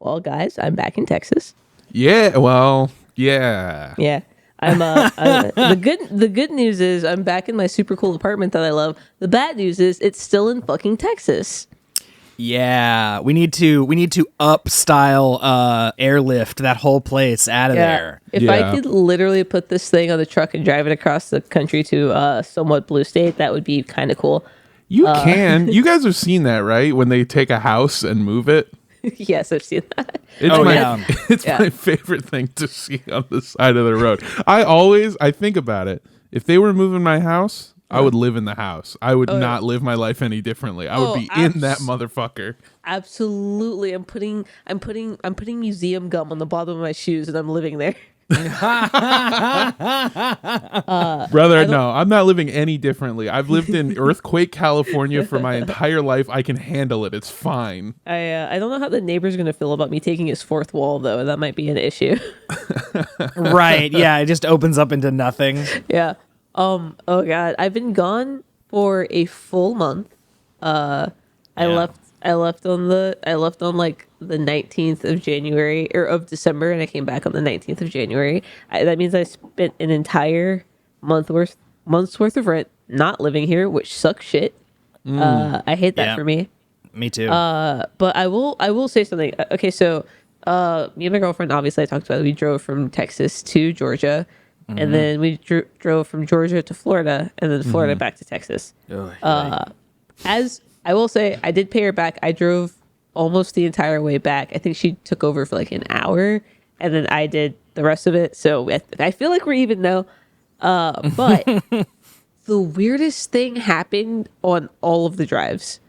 Well, guys, I'm back in Texas. Yeah, well, yeah. Yeah. I'm the good news is I'm back in my super cool apartment that I love. The bad news is it's still in fucking Texas. Yeah, we need to airlift that whole place out of there. If I could literally put this thing on the truck and drive it across the country to somewhat blue state, that would be kind of cool. You can. You guys have seen that, right? When they take a house and move it. Yes, I've seen that. It's my favorite thing to see on the side of the road. I think about it. If they were moving my house, I would live in the house. I would not live my life any differently. I would be in that motherfucker. Absolutely. I'm putting museum gum on the bottom of my shoes and I'm living there. Brother, no, I'm not living any differently. I've lived in Earthquake, California for my entire life. I can handle it. It's fine. I don't know how the neighbor's going to feel about me taking his fourth wall, though. That might be an issue. Right. Yeah. It just opens up into nothing. Yeah. Oh God. I've been gone for a full month. I left on like the 19th of January or of December, and I came back on the 19th of January. That means I spent an entire month's worth of rent not living here, which sucks shit. I hate that for me. Me too. But I will say something. Okay, so me and my girlfriend, obviously I talked about it. We drove from Texas to Georgia, and then we drove from Georgia to Florida, and then Florida back to Texas. As I will say, I did pay her back. I drove almost the entire way back. I think she took over for like an hour, and then I did the rest of it. So I feel like we're even now. But the weirdest thing happened on all of the drives.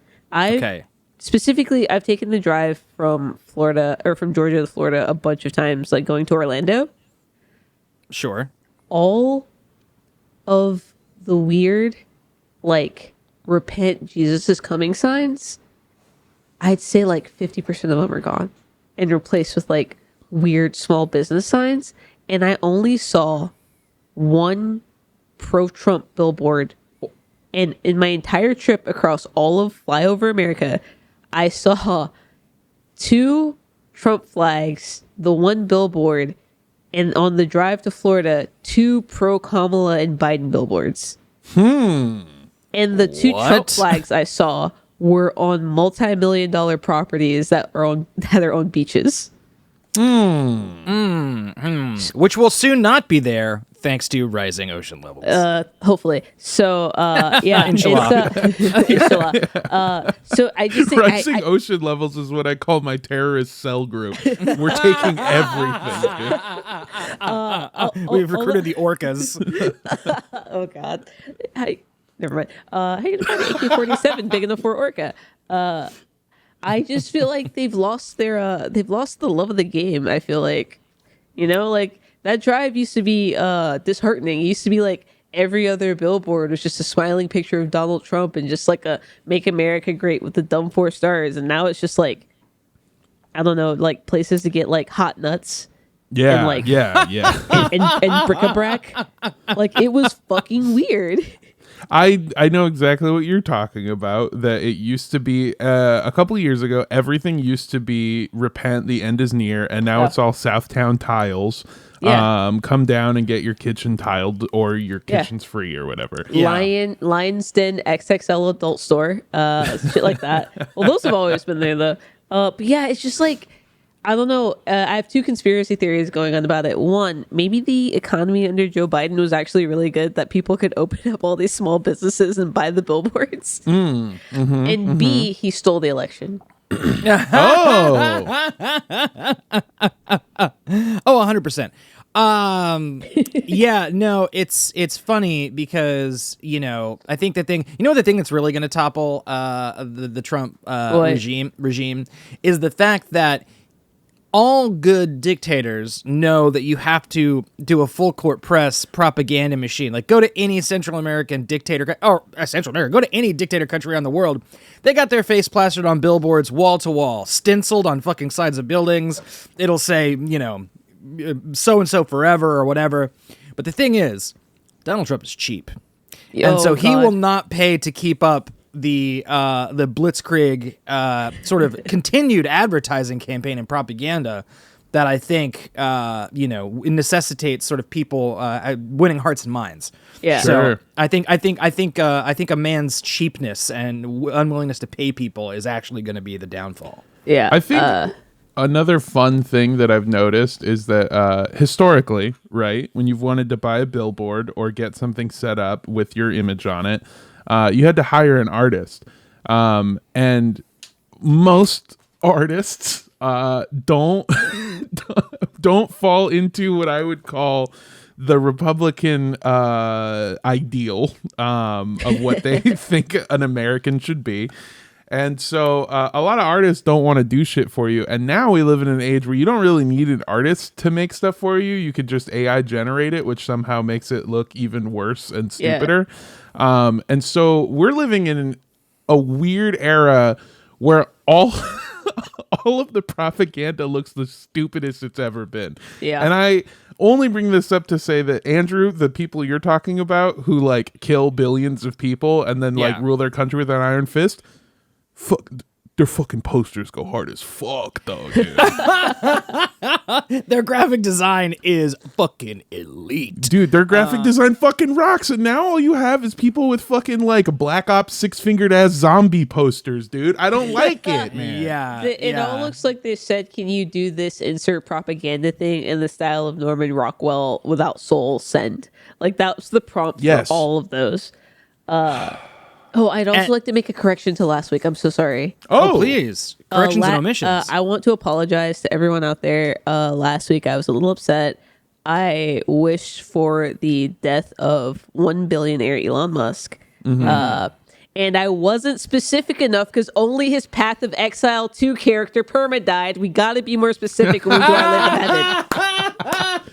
Specifically, I've taken the drive from Florida or from Georgia to Florida a bunch of times, like going to Orlando. Sure. All of the weird, like, repent, Jesus is coming signs, I'd say like 50% of them are gone and replaced with like weird small business signs. And I only saw one pro-Trump billboard. And in my entire trip across all of Flyover America, I saw 2 Trump flags, the one billboard, and on the drive to Florida, 2 pro-Kamala and Biden billboards. And the 2 Trump flags I saw were on multi-million-dollar properties that are on beaches. Which will soon not be there thanks to rising ocean levels. Hopefully. So, yeah. Inshallah. Inshallah. So I just think rising ocean levels is what I call my terrorist cell group. We're taking everything. We've recruited the orcas. Oh God. Never mind. How you gonna find an AK-47 big enough for Orca? I just feel like they've lost the love of the game. I feel like, like that drive used to be disheartening. It used to be like every other billboard was just a smiling picture of Donald Trump and just like a "Make America Great" with the dumb 4 stars. And now it's just like, I don't know, like places to get like hot nuts. Yeah, and like, yeah. and bric-a-brac. Like it was fucking weird. I know exactly what you're talking about. That it used to be a couple of years ago, everything used to be repent, the end is near, and now it's all Southtown tiles. Yeah. Come down and get your kitchen tiled, or your kitchen's free, or whatever. Lion's Den XXL adult store, shit like that. Well, those have always been there though. But yeah, it's just like, I don't know. I have 2 conspiracy theories going on about it. One, maybe the economy under Joe Biden was actually really good, that people could open up all these small businesses and buy the billboards. And B, he stole the election. Oh, 100%. Yeah, no, it's funny because, I think the thing that's really going to topple the Trump regime is the fact that all good dictators know that you have to do a full court press propaganda machine. Like, go to any Central American dictator, or Central America, go to any dictator country around the world. They got their face plastered on billboards, wall to wall, stenciled on fucking sides of buildings. It'll say, so-and-so forever or whatever. But the thing is, Donald Trump is cheap. And so he will not pay to keep up the Blitzkrieg sort of continued advertising campaign and propaganda that I think it necessitates sort of people winning hearts and minds. Yeah. So I think a man's cheapness and unwillingness to pay people is actually going to be the downfall. Yeah. I think another fun thing that I've noticed is that historically, right, when you've wanted to buy a billboard or get something set up with your image on it, you had to hire an artist. And most artists don't fall into what I would call the Republican ideal of what they think an American should be. And so a lot of artists don't want to do shit for you. And now we live in an age where you don't really need an artist to make stuff for you. You could just AI generate it, which somehow makes it look even worse and stupider. Yeah. And so we're living in a weird era where all of the propaganda looks the stupidest it's ever been. Yeah. And I only bring this up to say that, Andrew, the people you're talking about who like kill billions of people and then like rule their country with an iron fist, their fucking posters go hard as fuck, dog. Their graphic design is fucking elite. Dude, their graphic design fucking rocks. And now all you have is people with fucking like Black Ops 6-fingered ass zombie posters, dude. I don't like it, man. It all looks like they said, can you do this insert propaganda thing in the style of Norman Rockwell without soul send? Like that was the prompt for all of those. I'd also like to make a correction to last week. I'm so sorry. Oh, please. Corrections and omissions. I want to apologize to everyone out there. Last week, I was a little upset. I wished for the death of one billionaire Elon Musk. Mm-hmm. And I wasn't specific enough because only his Path of Exile 2 character Perma died. We got to be more specific when we do our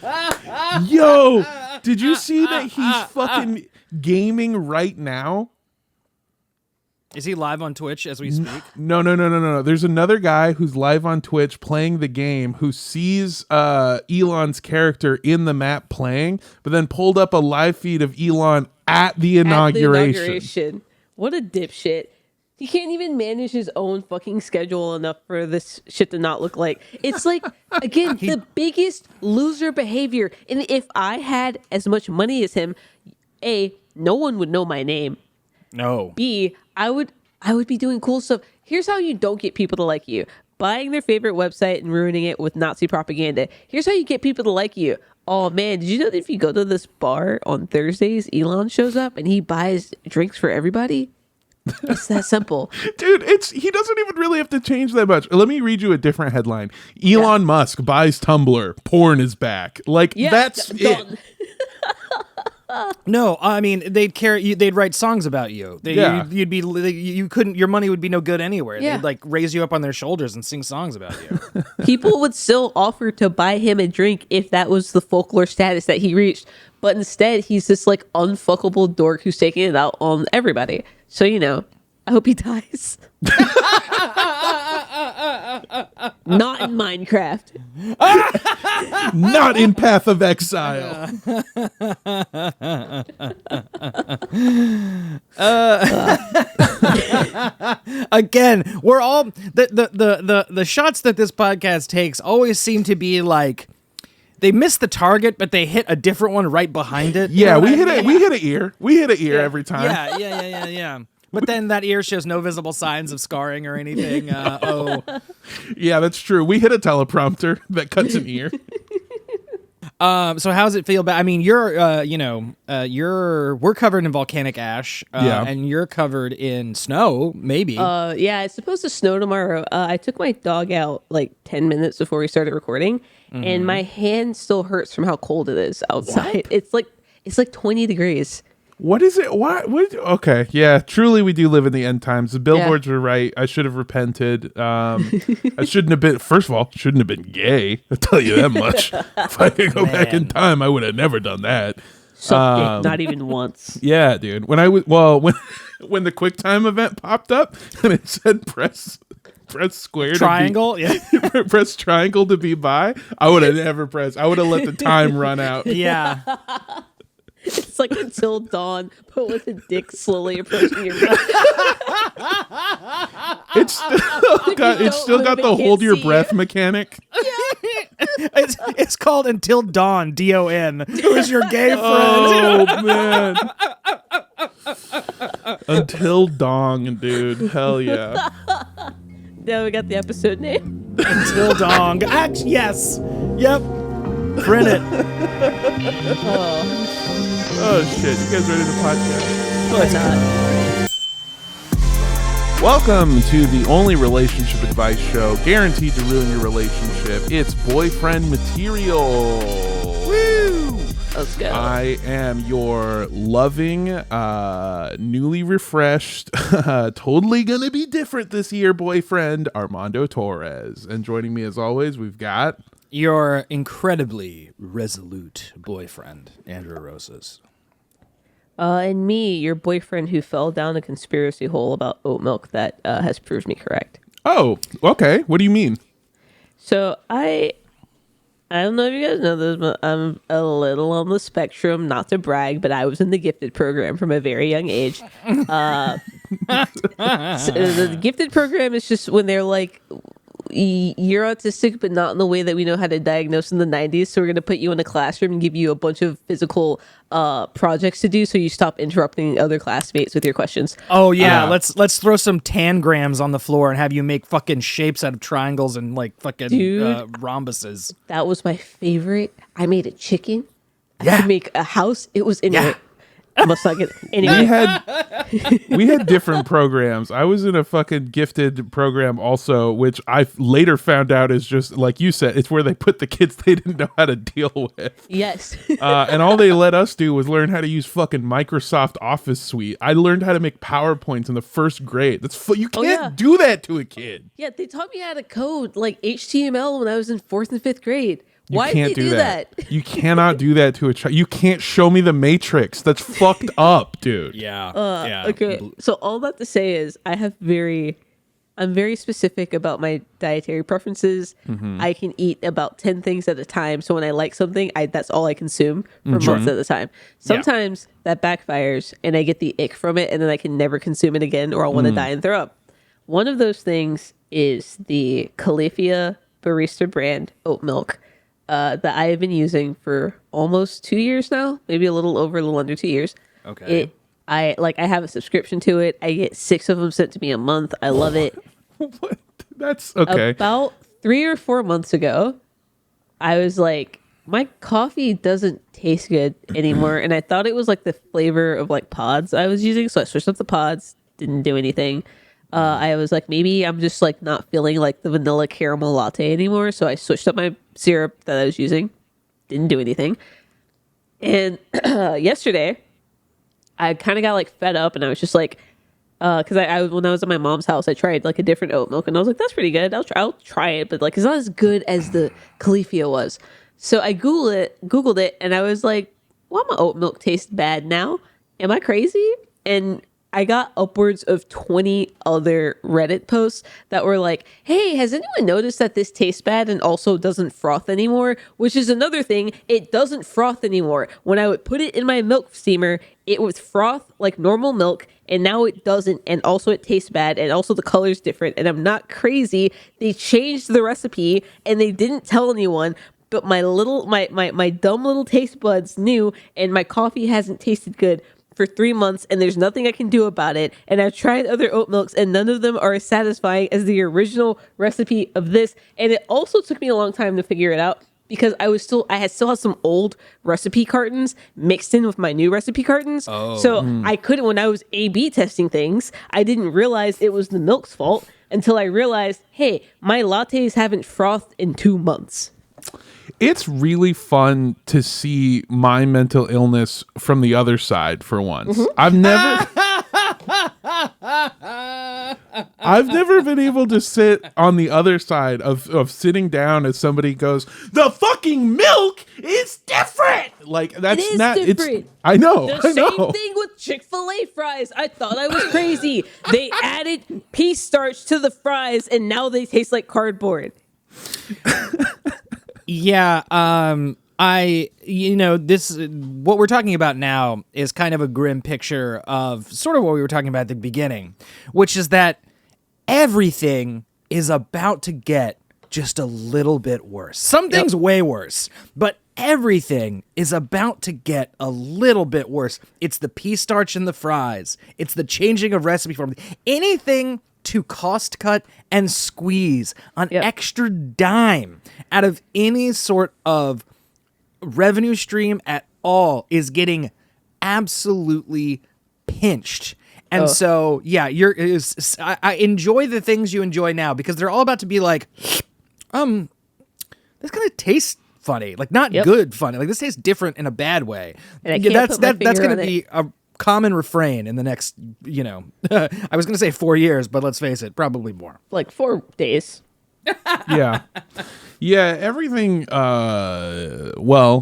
Heaven. Yo, did you see that he's fucking gaming right now? Is he live on Twitch as we speak? No. There's another guy who's live on Twitch playing the game who sees Elon's character in the map playing, but then pulled up a live feed of Elon at the inauguration. What a dipshit. He can't even manage his own fucking schedule enough for this shit to not look like. It's like, again, the biggest loser behavior. And if I had as much money as him, A, no one would know my name. No. B, I would be doing cool stuff. Here's how you don't get people to like you. Buying their favorite website and ruining it with Nazi propaganda. Here's how you get people to like you. Oh man, did you know that if you go to this bar on Thursdays, Elon shows up and he buys drinks for everybody? It's that simple. Dude, he doesn't even really have to change that much. Let me read you a different headline. Elon Musk buys Tumblr. Porn is back. Like, that's done. It. No, I mean they'd write songs about you. Your money would be no good anywhere. Yeah. They'd like raise you up on their shoulders and sing songs about you. People would still offer to buy him a drink if that was the folklore status that he reached. But instead, he's this like unfuckable dork who's taking it out on everybody. So, I hope he dies. Not in Minecraft. Not in Path of Exile. Again, we're all the shots that this podcast takes always seem to be like they miss the target, but they hit a different one right behind it. Yeah, we hit an ear. We hit an ear every time. Yeah. But then that ear shows no visible signs of scarring or anything. Yeah, that's true. We hit a teleprompter that cuts an ear. So how's it feel? I mean, we're covered in volcanic ash, and you're covered in snow, maybe. Yeah, it's supposed to snow tomorrow. I took my dog out like 10 minutes before we started recording, and my hand still hurts from how cold it is outside. What? It's like 20 degrees. What is it? What? Okay, yeah. Truly, we do live in the end times. The billboards were right. I should have repented. I shouldn't have been. First of all, shouldn't have been gay. I'll tell you that much. If I could go back in time, I would have never done that. Not even once. Yeah, dude. When when the QuickTime event popped up and it said press square triangle, press triangle to be bi, I would have never pressed. I would have let the time run out. Yeah. It's like Until Dawn, but with a dick slowly approaching your mouth. It's still got the hold your breath mechanic. It's called Until Dawn, DON. Who is your gay friend? Oh man. Until Dong, dude. Hell yeah. Now we got the episode name. Until Dawn. Yes. Yep. Print it. Oh shit. You guys ready to podcast? Why not? Welcome to the only relationship advice show guaranteed to ruin your relationship. It's boyfriend material. Woo! Let's go. I am your loving, newly refreshed, totally gonna be different this year boyfriend, Armando Torres. And joining me as always, we've got Your incredibly resolute boyfriend, Andrew Rosas. And me, your boyfriend who fell down a conspiracy hole about oat milk that has proved me correct. Oh, okay. What do you mean? So I don't know if you guys know this, but I'm a little on the spectrum, not to brag, but I was in the gifted program from a very young age. So the gifted program is just when they're like, you're autistic, but not in the way that we know how to diagnose in the 90s. So we're going to put you in a classroom and give you a bunch of physical projects to do, so you stop interrupting other classmates with your questions. Oh yeah, let's throw some tangrams on the floor and have you make fucking shapes out of triangles and like fucking rhombuses. That was my favorite. I made a chicken. Yeah. I could make a house. It was anyway. I must not get anyway. We had different programs. I was in a fucking gifted program also, which I later found out is just like you said, it's where they put the kids they didn't know how to deal with. Yes. And all they let us do was learn how to use fucking Microsoft Office Suite. I learned how to make PowerPoints in the first grade. You can't do that to a kid. Yeah, they taught me how to code like HTML when I was in 4th and 5th grade. Why Can't did they do that? You cannot do that to a child. You can't show me the Matrix. That's fucked up, dude. Yeah. Okay. So all that to say is I'm very specific about my dietary preferences. Mm-hmm. I can eat about 10 things at a time. So when I like something, that's all I consume for months at a time. Sometimes that backfires and I get the ick from it and then I can never consume it again or I'll want to die and throw up. One of those things is the Califia Barista brand oat milk. That I have been using for almost 2 years now, maybe a little under 2 years. Okay. I have a subscription to it. I get 6 of them sent to me a month. I love it. What? That's okay. About 3 or 4 months ago, I was like, my coffee doesn't taste good anymore. And I thought it was like the flavor of like pods I was using. So I switched up the pods, didn't do anything. I was like, maybe I'm just like not feeling like the vanilla caramel latte anymore. So I switched up my syrup that I was using. Didn't do anything. And yesterday, I kind of got like fed up and I was just like, because I when I was at my mom's house, I tried like a different oat milk and I was like, that's pretty good. I'll try it. But like, it's not as good as the Califia was. So I Googled it and I was like, why my oat milk tastes bad now? Am I crazy? And I got upwards of 20 other Reddit posts that were like, hey, has anyone noticed that this tastes bad and also doesn't froth anymore? Which is another thing. It doesn't froth anymore. When I would put it in my milk steamer, it would froth like normal milk, and now it doesn't. And also it tastes bad, and also the color's different. And I'm not crazy. They changed the recipe, and they didn't tell anyone. But my dumb little taste buds knew, and my coffee hasn't tasted good for 3 months, and there's nothing I can do about it. And I've tried other oat milks and none of them are as satisfying as the original recipe of this. And it also took me a long time to figure it out because I had some old recipe cartons mixed in with my new recipe cartons. I couldn't, when I was A/B testing things, I didn't realize it was the milk's fault until I realized, hey, my lattes haven't frothed in 2 months. It's really fun to see my mental illness from the other side for once. I've never been able to sit on the other side of sitting down as somebody goes, the fucking milk is different. Like that's it is not different. It's I know. The I know. same thing with Chick-fil-A fries. I thought I was crazy. They added pea starch to the fries and now they taste like cardboard. Yeah, this what we're talking about now is kind of a grim picture of sort of what we were talking about at the beginning, which is that everything is about to get just a little bit worse. Some things way worse, but everything is about to get a little bit worse. It's the pea starch in the fries. It's the changing of recipe formulas. Anything to cost cut and squeeze an extra dime out of any sort of revenue stream at all is getting absolutely pinched. And so, yeah, I enjoy the things you enjoy now because they're all about to be like, this kind of tastes funny, like not good funny. Like this tastes different in a bad way. And that's going to be a common refrain in the next, I was going to say 4 years, but let's face it, probably more. Like 4 days. Yeah, everything,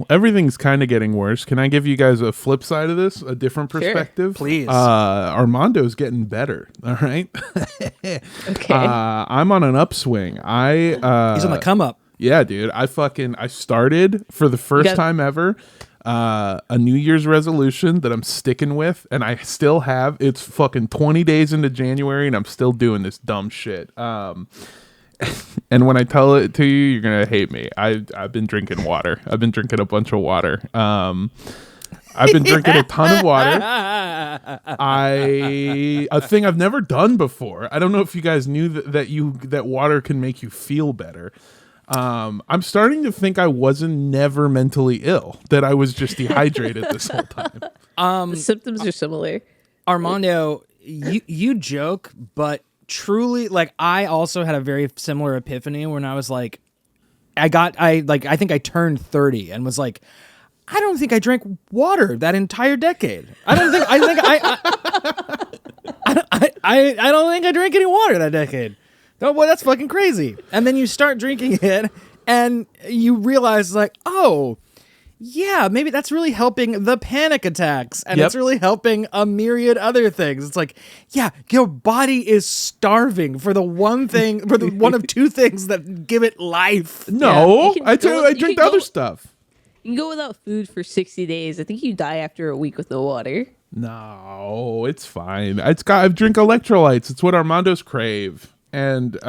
everything's kind of getting worse. Can I give you guys a flip side of this, a different perspective? Sure, please. Armando's getting better, all right? Okay. I'm on an upswing. He's on the come up. Yeah, dude. I started for the first time ever a New Year's resolution that I'm sticking with, and I still have. It's fucking 20 days into January, and I'm still doing this dumb shit. And when I tell it to you, you're gonna hate me. I've been drinking water. I've been drinking a bunch of water. I've been drinking a ton of water. A thing I've never done before. I don't know if you guys knew that water can make you feel better. I'm starting to think I wasn't never mentally ill. That I was just dehydrated this whole time. The symptoms are similar. Armando, you joke, but truly, like, I also had a very similar epiphany when I was like, I think I turned 30 and was like, I don't think I drank water that entire decade. I don't think I drank any water that decade. Oh, boy, that's fucking crazy. And then you start drinking it and you realize like, oh, yeah, maybe that's really helping the panic attacks, and it's really helping a myriad other things. It's like, yeah, your body is starving for the one thing, for the one of two things that give it life. No, I drink other stuff. You can go without food for 60 days. I think you die after a week with no water. No, it's fine. I drink electrolytes. It's what Armando's crave. And is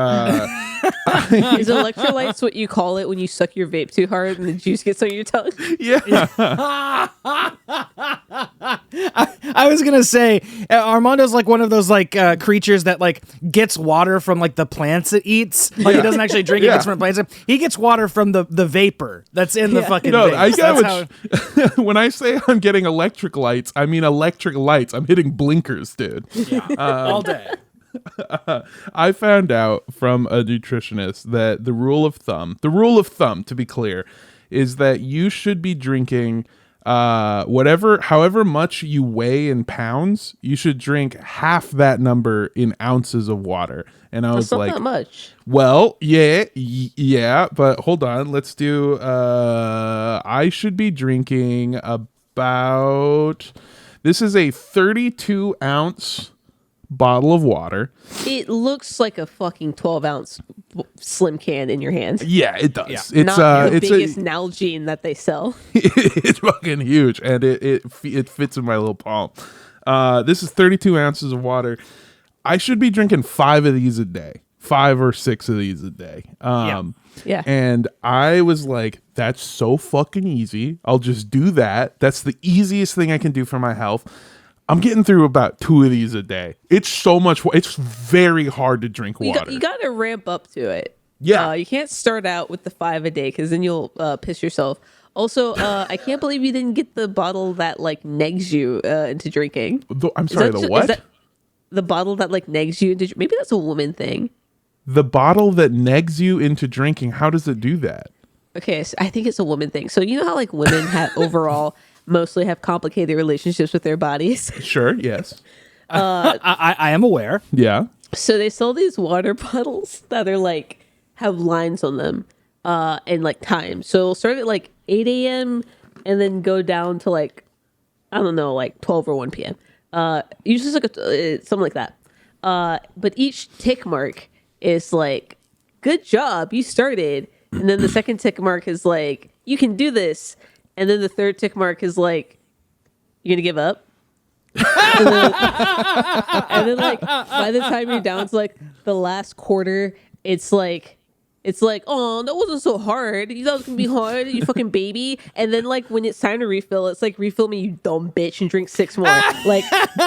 electrolytes what you call it when you suck your vape too hard and the juice gets on your tongue? Yeah. I was gonna say Armando's like one of those like creatures that like gets water from like the plants it eats. Like he doesn't actually drink it gets from plants. He gets water from the vapor that's in the fucking. No, vapes. When I say I'm getting electric lights, I mean electric lights. I'm hitting blinkers, dude. Yeah, all day. I found out from a nutritionist that the rule of thumb, to be clear, is that you should be drinking however much you weigh in pounds, you should drink half that number in ounces of water. And I was not like, that much. Well, yeah, but hold on. Let's do, I should be drinking about, this is a 32 ounce bottle of water. It looks like a fucking 12-ounce slim can in your hand. Yeah, it does. Yeah. It's not the biggest Nalgene that they sell. It's fucking huge, and it fits in my little palm. This is 32 ounces of water. I should be drinking 5 of these a day, 5 or 6 of these a day. Yeah. And I was like, that's so fucking easy. I'll just do that. That's the easiest thing I can do for my health. I'm getting through about 2 of these a day. It's so much. It's very hard to drink water. You got to ramp up to it. Yeah. You can't start out with the 5 a day because then you'll piss yourself. Also, I can't believe you didn't get the bottle that like negs you into drinking. I'm sorry, the what? Is that the bottle that like negs you into? Maybe that's a woman thing. The bottle that negs you into drinking. How does it do that? Okay, so I think it's a woman thing. So you know how like women have overall mostly have complicated relationships with their bodies. Sure. Yes. I am aware. Yeah. So they sell these water bottles that are like have lines on them and like time. So it'll start at like 8 a.m. and then go down to like, I don't know, like 12 or 1 p.m. Usually it's like something like that. But each tick mark is like, good job, you started. And then the second tick mark is like, you can do this. And then the third tick mark is like, you're gonna give up. And then like by the time you're down to like the last quarter, it's like, oh, that wasn't so hard. You thought it was gonna be hard, you fucking baby. And then like when it's time to refill, it's like, refill me, you dumb bitch, and drink 6 more. Like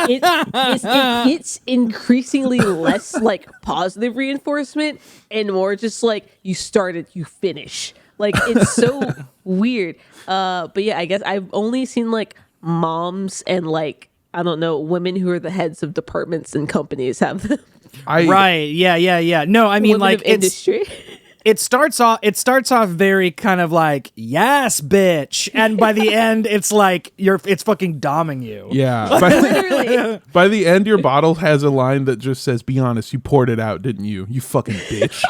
it gets increasingly less like positive reinforcement and more just like, you started, you finish. Like it's so weird. But yeah, I guess I've only seen like moms and like, I don't know, women who are the heads of departments and companies have them. Right. Yeah. No, I mean, Women like of industry. it starts off very kind of like, yes, bitch, and by the end, it's like it's fucking doming you. Yeah. Literally. By the end, your bottle has a line that just says, "Be honest, you poured it out, didn't you? You fucking bitch."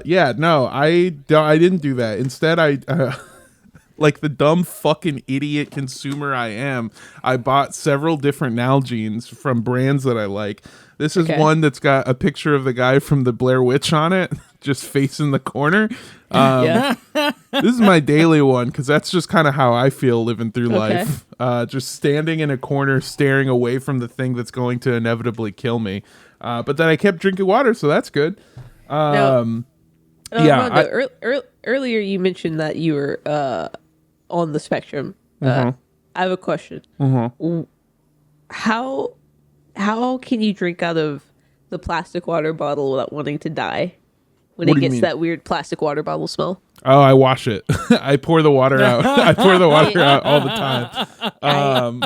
Yeah. No, I didn't do that. Instead, I. Like the dumb fucking idiot consumer I am, I bought several different Nalgene's from brands that I like. This is one that's got a picture of the guy from the Blair Witch on it, just facing the corner. Yeah. This is my daily one because that's just kind of how I feel living through life. Just standing in a corner, staring away from the thing that's going to inevitably kill me. But then I kept drinking water, so that's good. Rondo, earlier you mentioned that you were on the spectrum. I have a question. How can you drink out of the plastic water bottle without wanting to die when What it do you gets mean? that weird plastic water bottle smell? Oh, I wash it. I pour the water out. I pour the water out all the time.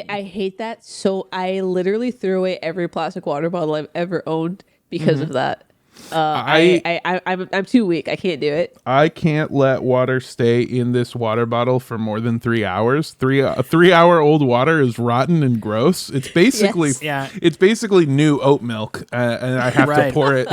I hate that. So I literally threw away every plastic water bottle I've ever owned because of that. I'm too weak. I can't do it. I can't let water stay in this water bottle for more than 3 hours. 3 hour old water is rotten and gross. It's basically it's basically new oat milk, and I have to pour it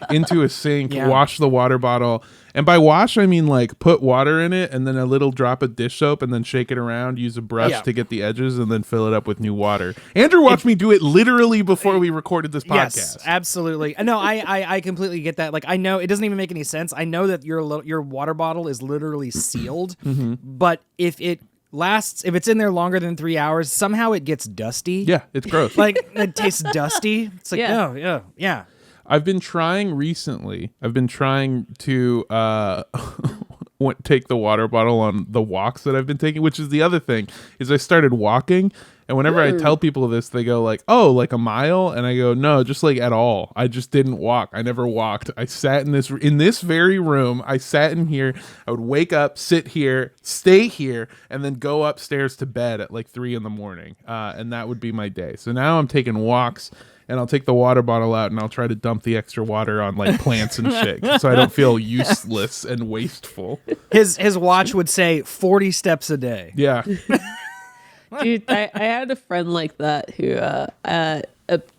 into a sink, wash the water bottle. And by wash, I mean like put water in it and then a little drop of dish soap and then shake it around, use a brush to get the edges and then fill it up with new water. Andrew watched me do it literally before we recorded this podcast. Yes, absolutely. No, I completely get that. Like, I know it doesn't even make any sense. I know that your water bottle is literally sealed, but if it's in there longer than 3 hours, somehow it gets dusty. Yeah, it's gross. Like, it tastes dusty. It's like, yeah. I've been trying to take the water bottle on the walks that I've been taking, which is the other thing, is I started walking, and whenever I tell people this, they go like, oh, like a mile? And I go, no, just like at all. I just didn't walk. I never walked. I sat in this very room. I sat in here. I would wake up, sit here, stay here, and then go upstairs to bed at like 3 a.m. And that would be my day. So now I'm taking walks, and I'll take the water bottle out and I'll try to dump the extra water on like plants and shit so I don't feel useless and wasteful. His watch would say 40 steps a day. Yeah. Dude, I had a friend like that who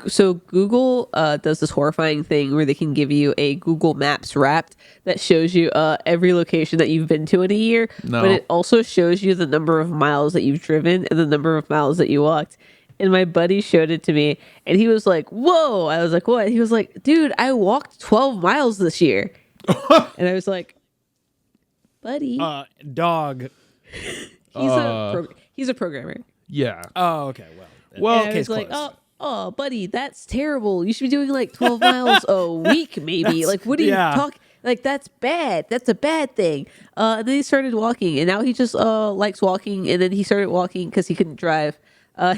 so Google does this horrifying thing where they can give you a Google Maps Wrapped that shows you every location that you've been to in a year, but it also shows you the number of miles that you've driven and the number of miles that you walked. And my buddy showed it to me, and he was like, whoa. I was like, what? He was like, dude, I walked 12 miles this year. And I was like, buddy. Dog. He's a programmer. Yeah. Oh, okay. Well, I was like, oh, buddy, that's terrible. You should be doing like 12 miles a week, maybe. Like, what are you talking? Like, that's bad. That's a bad thing. And then he started walking, and now he just likes walking. And then he started walking because he couldn't drive.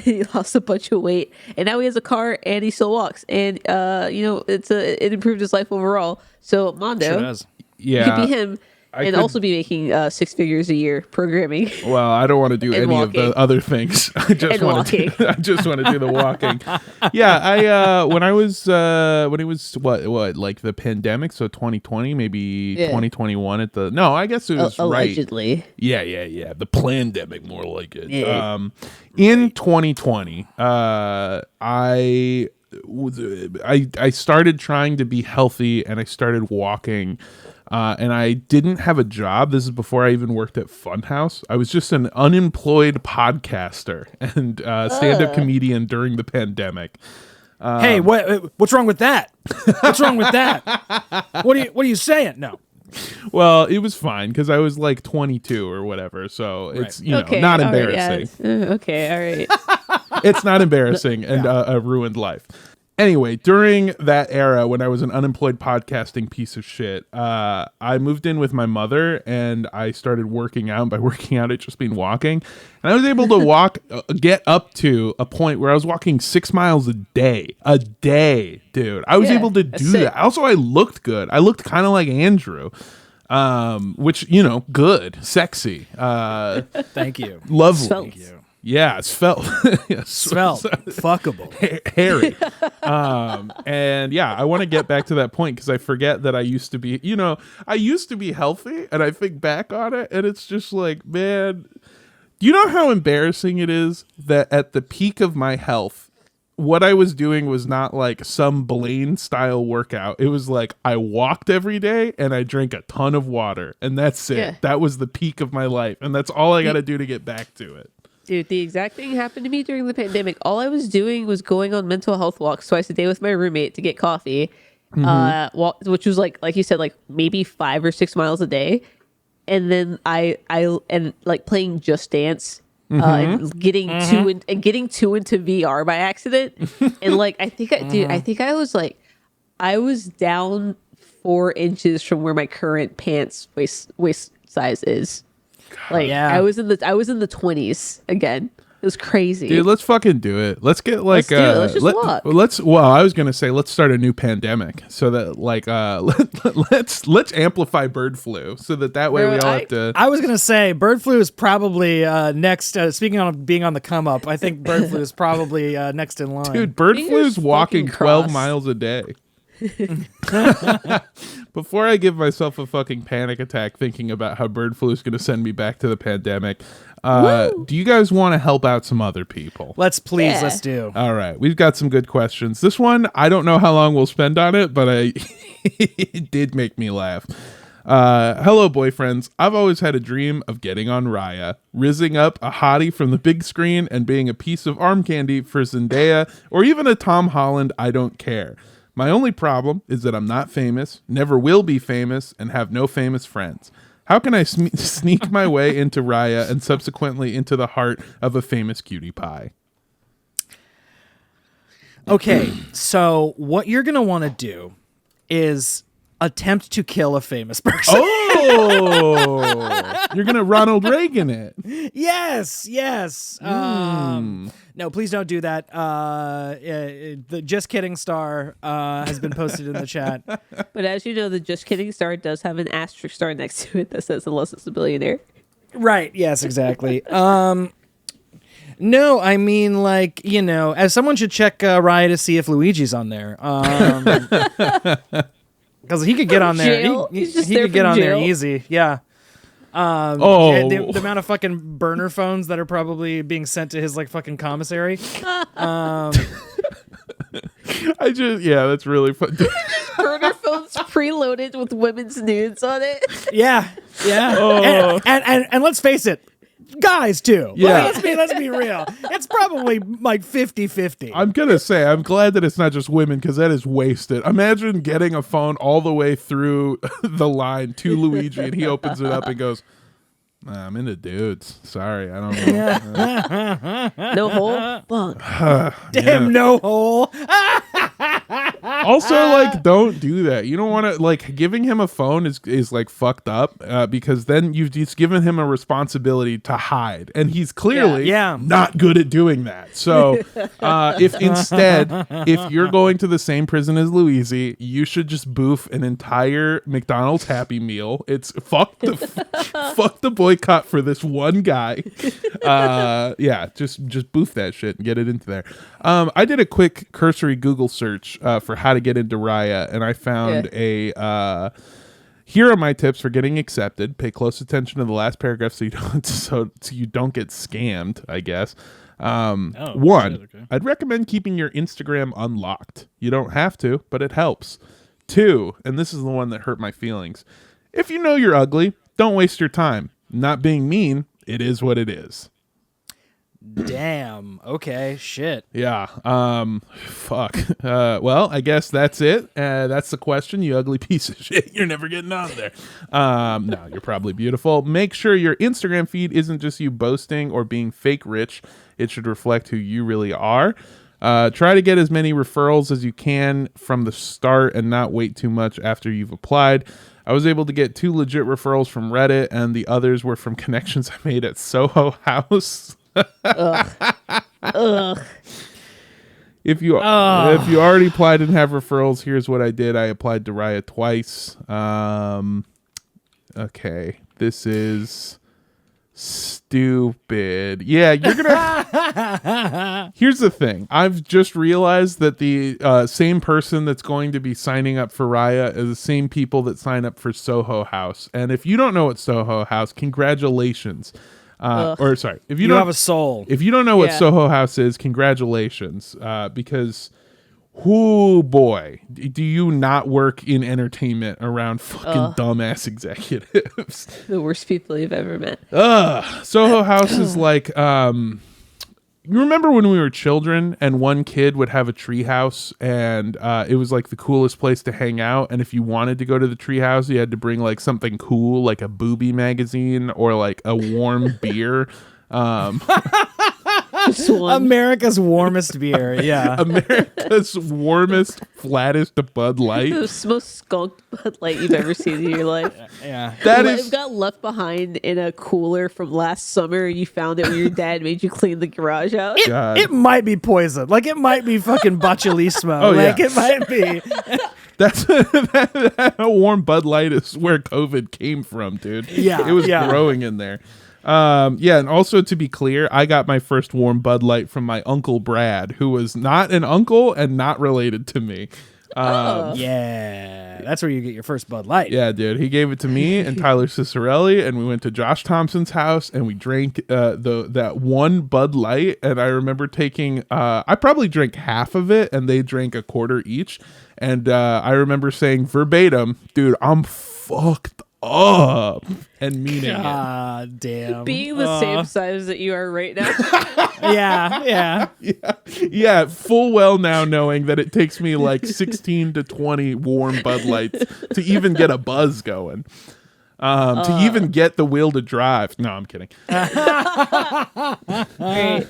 He lost a bunch of weight, and now he has a car, and he still walks. And it improved his life overall. So Mondo, sure does. You could be him. Also be making 6 figures a year programming. Well, I don't want to do any walking. of the other things. I just want to do the walking. Yeah, when it was what like the pandemic, so 2020, maybe 2021 I guess it was allegedly. Right. Yeah. The plandemic, more like it. Yeah. In 2020, I started trying to be healthy, and I started walking. And I didn't have a job. This is before I even worked at Funhouse. I was just an unemployed podcaster and stand-up comedian during the pandemic. Hey, what's wrong with that? What's wrong with that? What are you saying? No. Well, it was fine because I was like 22 or whatever, so it's Okay, not all right, embarrassing. yeah. Okay, all right. It's not embarrassing and a ruined life. Anyway, during that era when I was an unemployed podcasting piece of shit, I moved in with my mother and I started working out. By working out, it just mean walking. And I was able to get up to a point where I was walking 6 miles a day. A day, dude. I was able to do that. Also, I looked good. I looked kind of like Andrew. Which, good, sexy. Thank you. Lovely. Thank you. Yeah, it's felt. Svelte. Fuckable. Hairy. And yeah, I want to get back to that point because I forget that I used to be, I used to be healthy and I think back on it and it's just like, man, do you know how embarrassing it is that at the peak of my health, what I was doing was not like some Blaine style workout. It was like I walked every day and I drank a ton of water and that's it. Yeah. That was the peak of my life. And that's all I got to do to get back to it. Dude, the exact thing happened to me during the pandemic. All I was doing was going on mental health walks twice a day with my roommate to get coffee, which was like you said, like maybe 5 or 6 miles a day. And then I like playing Just Dance, and getting too into VR by accident. And like I think I was down 4 inches from where my current pants waist size is. Like I was in the 20s again. It was crazy. Dude, let's fucking do it. Let's get like let's just walk. I was gonna say let's start a new pandemic so that like let's amplify bird flu so that way we all have to. I was gonna say bird flu is probably next. Speaking of being on the come up, I think bird flu is probably next in line. Dude, bird flu is walking 12 crossed. miles a day. Before I give myself a fucking panic attack thinking about how bird flu is going to send me back to the pandemic, do you guys want to help out some other people? Let's do. All right, we've got some good questions. This one, I don't know how long we'll spend on it, but it did make me laugh. Hello, boyfriends. I've always had a dream of getting on Raya, rizzing up a hottie from the big screen and being a piece of arm candy for Zendaya or even a Tom Holland. I don't care. My only problem is that I'm not famous, never will be famous, and have no famous friends. How can I sneak my way into Raya and subsequently into the heart of a famous cutie pie? Okay, so what you're going to want to do is attempt to kill a famous person. Oh, you're going to Ronald Reagan it. Yes. No, please don't do that. The Just Kidding star has been posted in the chat. But as you know, the Just Kidding star does have an asterisk star next to it that says unless it's a billionaire. Right. Yes, exactly. No, I mean, like, as someone should check Raya to see if Luigi's on there. Because he could get on there. He could get on there easy. Yeah. The amount of fucking burner phones that are probably being sent to his like fucking commissary. That's really fun. Burner phones preloaded with women's nudes on it. Yeah. Oh. And let's face it, guys too. Yeah. Let's be real. It's probably like 50-50. I'm gonna say I'm glad that it's not just women because that is wasted. Imagine getting a phone all the way through the line to Luigi and he opens it up and goes, I'm into dudes. Sorry, I don't know. No hole? Fuck. Damn, no hole. Also, like, don't do that. You don't want to, like, giving him a phone is like fucked up because then you've just given him a responsibility to hide, and he's clearly not good at doing that. So, if you're going to the same prison as Louise, you should just boof an entire McDonald's Happy Meal. It's fuck the boycott for this one guy. Just boof that shit and get it into there. I did a quick cursory Google search for how to get into Raya, and I found here are my tips for getting accepted. Pay close attention to the last paragraph so you don't get scammed, I guess. I'd recommend keeping your Instagram unlocked. You don't have to, but it helps. 2, and this is the one that hurt my feelings. If you know you're ugly, don't waste your time. Not being mean, it is what it is. Damn. Okay. Shit. Yeah. Fuck. Well, I guess that's it. That's the question, you ugly piece of shit. You're never getting on there. No, you're probably beautiful. Make sure your Instagram feed isn't just you boasting or being fake rich. It should reflect who you really are. Try to get as many referrals as you can from the start and not wait too much after you've applied. I was able to get 2 legit referrals from Reddit, and the others were from connections I made at Soho House. Ugh. If you already applied and have referrals, here's what I did. I applied to Raya twice. Okay, this is stupid. Yeah, you're gonna. Here's the thing. I've just realized that the same person that's going to be signing up for Raya is the same people that sign up for Soho House. And if you don't know what Soho House, congratulations. Or sorry, if you don't have a soul. If you don't know what Yeah. Soho House is, congratulations. Because, whoo boy, do you not work in entertainment around fucking dumbass executives? The worst people you've ever met. Soho House is like, you remember when we were children and one kid would have a tree house and it was like the coolest place to hang out, and if you wanted to go to the tree house you had to bring like something cool, like a booby magazine or like a warm beer. Just one. America's warmest beer. Yeah. America's warmest, flattest Bud Light. The most skunked Bud Light you've ever seen in your life. Yeah. That It is got left behind in a cooler from last summer. You found it when your dad made you clean the garage out. God. It might be poison. Like, it might be fucking botulismo. Oh, Like, yeah. it might be. That's that warm Bud Light is where COVID came from, dude. Yeah, It was yeah. growing in there. Yeah, and also to be clear, I got my first warm Bud Light from my uncle Brad, who was not an uncle and not related to me. Yeah. That's where you get your first Bud Light. Yeah, dude. He gave it to me and Tyler Cicerelli, and we went to Josh Thompson's house and we drank that one Bud Light. And I remember taking, I probably drank half of it, and they drank a quarter each. And I remember saying verbatim, "Dude, I'm fucked up," and meaning it. God damn. Being the same size that you are right now. Yeah. Yeah, full well now knowing that it takes me like 16 to 20 warm Bud Lights to even get a buzz going. To even get the will to drive. No, I'm kidding. Right.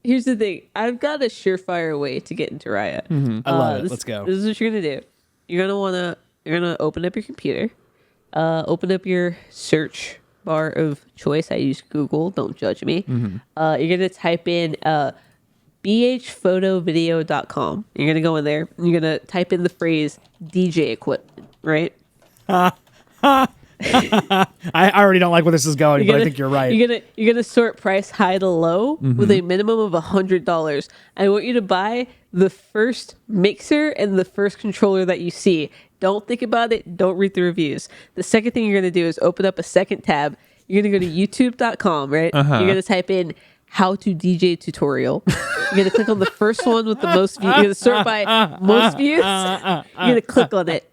Here's the thing. I've got a surefire way to get into Raya. I love it. Let's go. This is what you're gonna do. You're gonna open up your computer, open up your search bar of choice. I use Google. Don't judge me. You're gonna type in bhphotovideo.com. You're gonna go in there. And you're gonna type in the phrase DJ equipment. Right. I already don't like where this is going, but I think you're right. You're gonna sort price high to low with a minimum of $100. I want you to buy the first mixer and the first controller that you see. Don't think about it. Don't read the reviews. The second thing you're gonna do is open up a second tab. You're gonna go to youtube.com, right? You're gonna type in how to DJ tutorial. You're gonna click on the first one with the most views. You're gonna sort by most views. You're gonna click on it.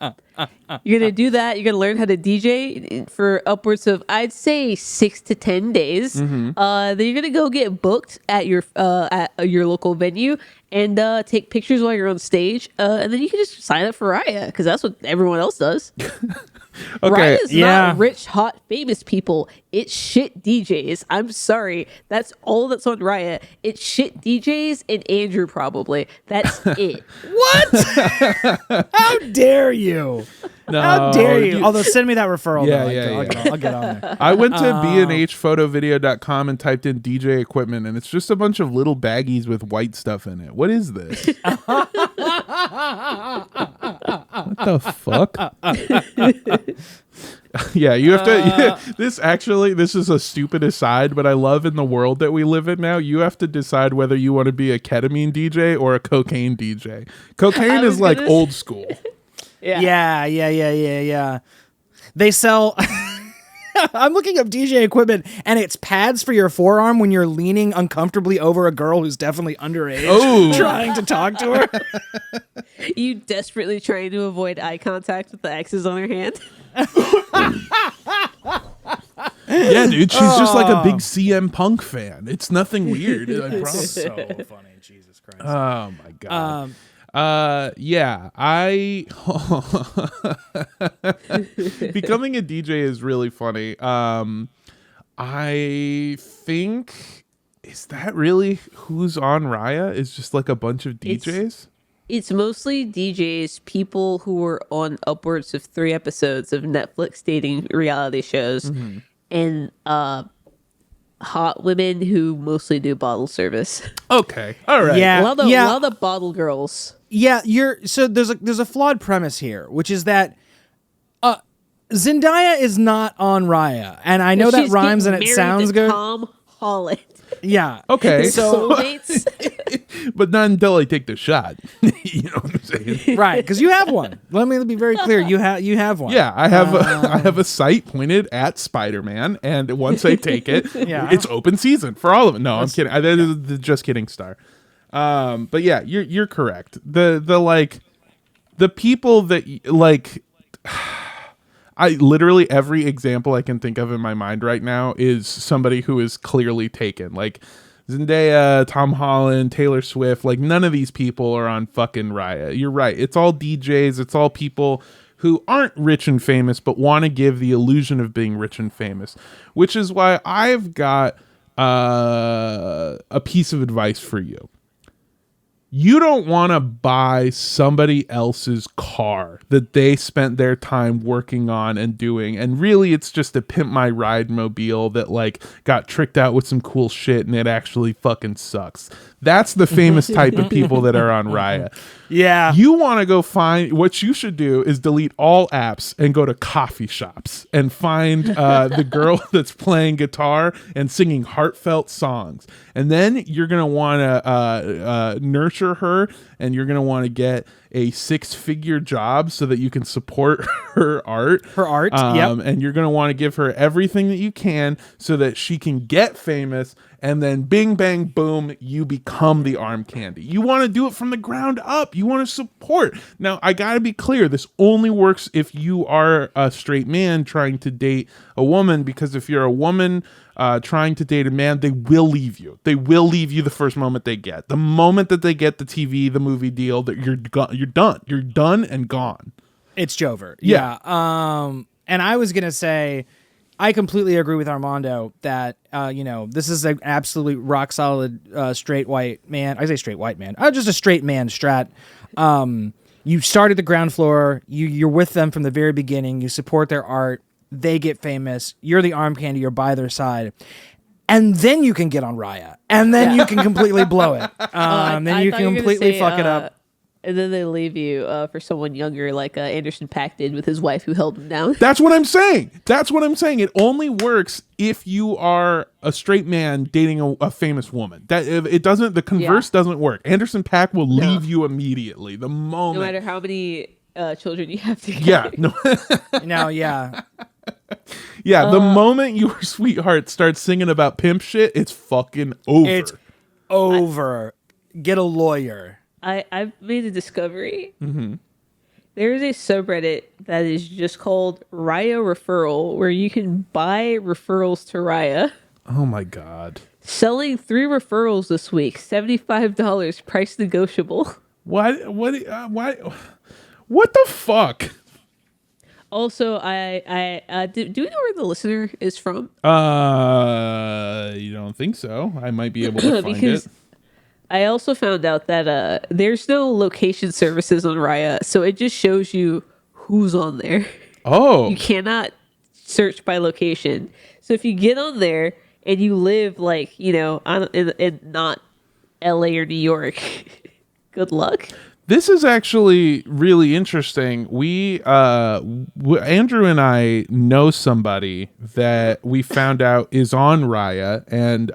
You're gonna do that. You're gonna learn how to DJ for upwards of, I'd say, 6 to 10 days. Then you're gonna go get booked at your local venue and take pictures while you're on stage. And then you can just sign up for Raya because that's what everyone else does. Okay. Raya's not rich, hot, famous people. It's shit DJs. I'm sorry. That's all that's on Raya. It's shit DJs and Andrew probably. That's it. What? How dare you? No, How dare you? Although, send me that referral. Yeah, though. yeah, I'll get on there. I went to bnhphotovideo.com and typed in DJ equipment, and it's just a bunch of little baggies with white stuff in it. What is this? What the fuck? Yeah, you have to. Yeah, this is a stupid aside, but I love in the world that we live in now, you have to decide whether you want to be a ketamine DJ or a cocaine DJ. Cocaine is like old school. Yeah. They sell. I'm looking up DJ equipment, and it's pads for your forearm when you're leaning uncomfortably over a girl who's definitely underage, trying to talk to her. You desperately trying to avoid eye contact with the X's on her hand. Yeah, dude, she's just like a big CM Punk fan. It's nothing weird. I promise. So funny, Jesus Christ. Oh my god. Yeah, I becoming a DJ is really funny. I think, is that really who's on Raya? Is just like a bunch of DJs? It's mostly DJs, people who were on upwards of 3 episodes of Netflix dating reality shows, and hot women who mostly do bottle service. Okay, all right. Yeah. A lot of the bottle girls. Yeah, so there's a flawed premise here, which is that Zendaya is not on Raya, and I know that She's rhymes and getting it married sounds to good. Tom Holland. Yeah. Okay. So Soulmates. But not until I take the shot. You know what I'm saying? right, because you have one. Let me be very clear. You have one. Yeah, I have I have a sight pointed at Spider-Man, and once I take it, Yeah. it's open season for all of it. No, I'm kidding. That is the just kidding star. But yeah, you're correct. The people that like, I literally every example I can think of in my mind right now is somebody who is clearly taken. Like Zendaya, Tom Holland, Taylor Swift, like none of these people are on fucking Raya. You're right. It's all DJs. It's all people who aren't rich and famous, but want to give the illusion of being rich and famous, which is why I've got a piece of advice for you. You don't want to buy somebody else's car that they spent their time working on and doing. And really, it's just a pimp my ride mobile that like got tricked out with some cool shit and it actually fucking sucks. That's the famous type of people that are on Raya. Yeah. You want to go find, what you should do is delete all apps and go to coffee shops and find the girl that's playing guitar and singing heartfelt songs. And then you're going to want to nurture her, and you're going to want to get a 6-figure job so that you can support her art. Yep. And you're going to want to give her everything that you can so that she can get famous, and then bing, bang, boom, you become the arm candy. You want to do it from the ground up. You want to support. Now, I got to be clear. This only works if you are a straight man trying to date a woman, because if you're a woman trying to date a man, they will leave you. They will leave you the first moment they get. The moment that they get the TV, the movie deal, that you're done. You're done and gone. It's Jover. Yeah. And I was going to say, I completely agree with Armando that, this is an absolute rock solid straight white man. I say straight white man. Just a straight man strat. You start at the ground floor. You're with them from the very beginning. You support their art. They get famous. You're the arm candy. You're by their side. And then you can get on Raya. And then you can completely blow it. Then you can completely fuck it up. And then they leave you for someone younger, like Anderson .Paak did with his wife who held him down. That's what I'm saying. It only works if you are a straight man dating a famous woman. That it doesn't. The converse doesn't work. Anderson .Paak will leave you immediately the moment. No matter how many children you have to get. Yeah. No. No. Yeah. Yeah. The moment your sweetheart starts singing about pimp shit, it's fucking over. It's over. Get a lawyer. I've made a discovery. Mm-hmm. There is a subreddit that is just called Raya Referral, where you can buy referrals to Raya. Oh my god! Selling 3 referrals this week, $75, price negotiable. What? Why? What the fuck? Also, do we know where the listener is from? You don't think so? I might be able to find because it. I also found out that there's no location services on Raya, so it just shows you who's on there. Oh. You cannot search by location. So if you get on there and you live like, in not LA or New York, good luck. This is actually really interesting. We, Andrew and I know somebody that we found out is on Raya, and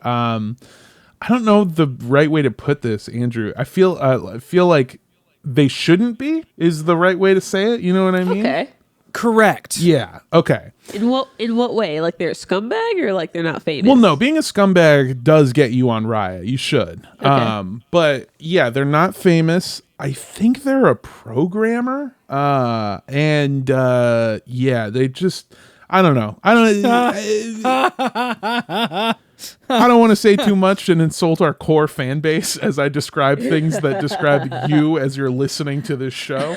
I don't know the right way to put this, Andrew. I feel like they shouldn't be is the right way to say it. You know what I mean? Okay. Correct. Yeah. Okay. In what way? Like they're a scumbag or like they're not famous? Well, no, being a scumbag does get you on Raya. You should. Okay. But yeah, they're not famous. I think they're a programmer. Yeah, they just, I don't know. I don't want to say too much and insult our core fan base as I describe things that describe you as you're listening to this show.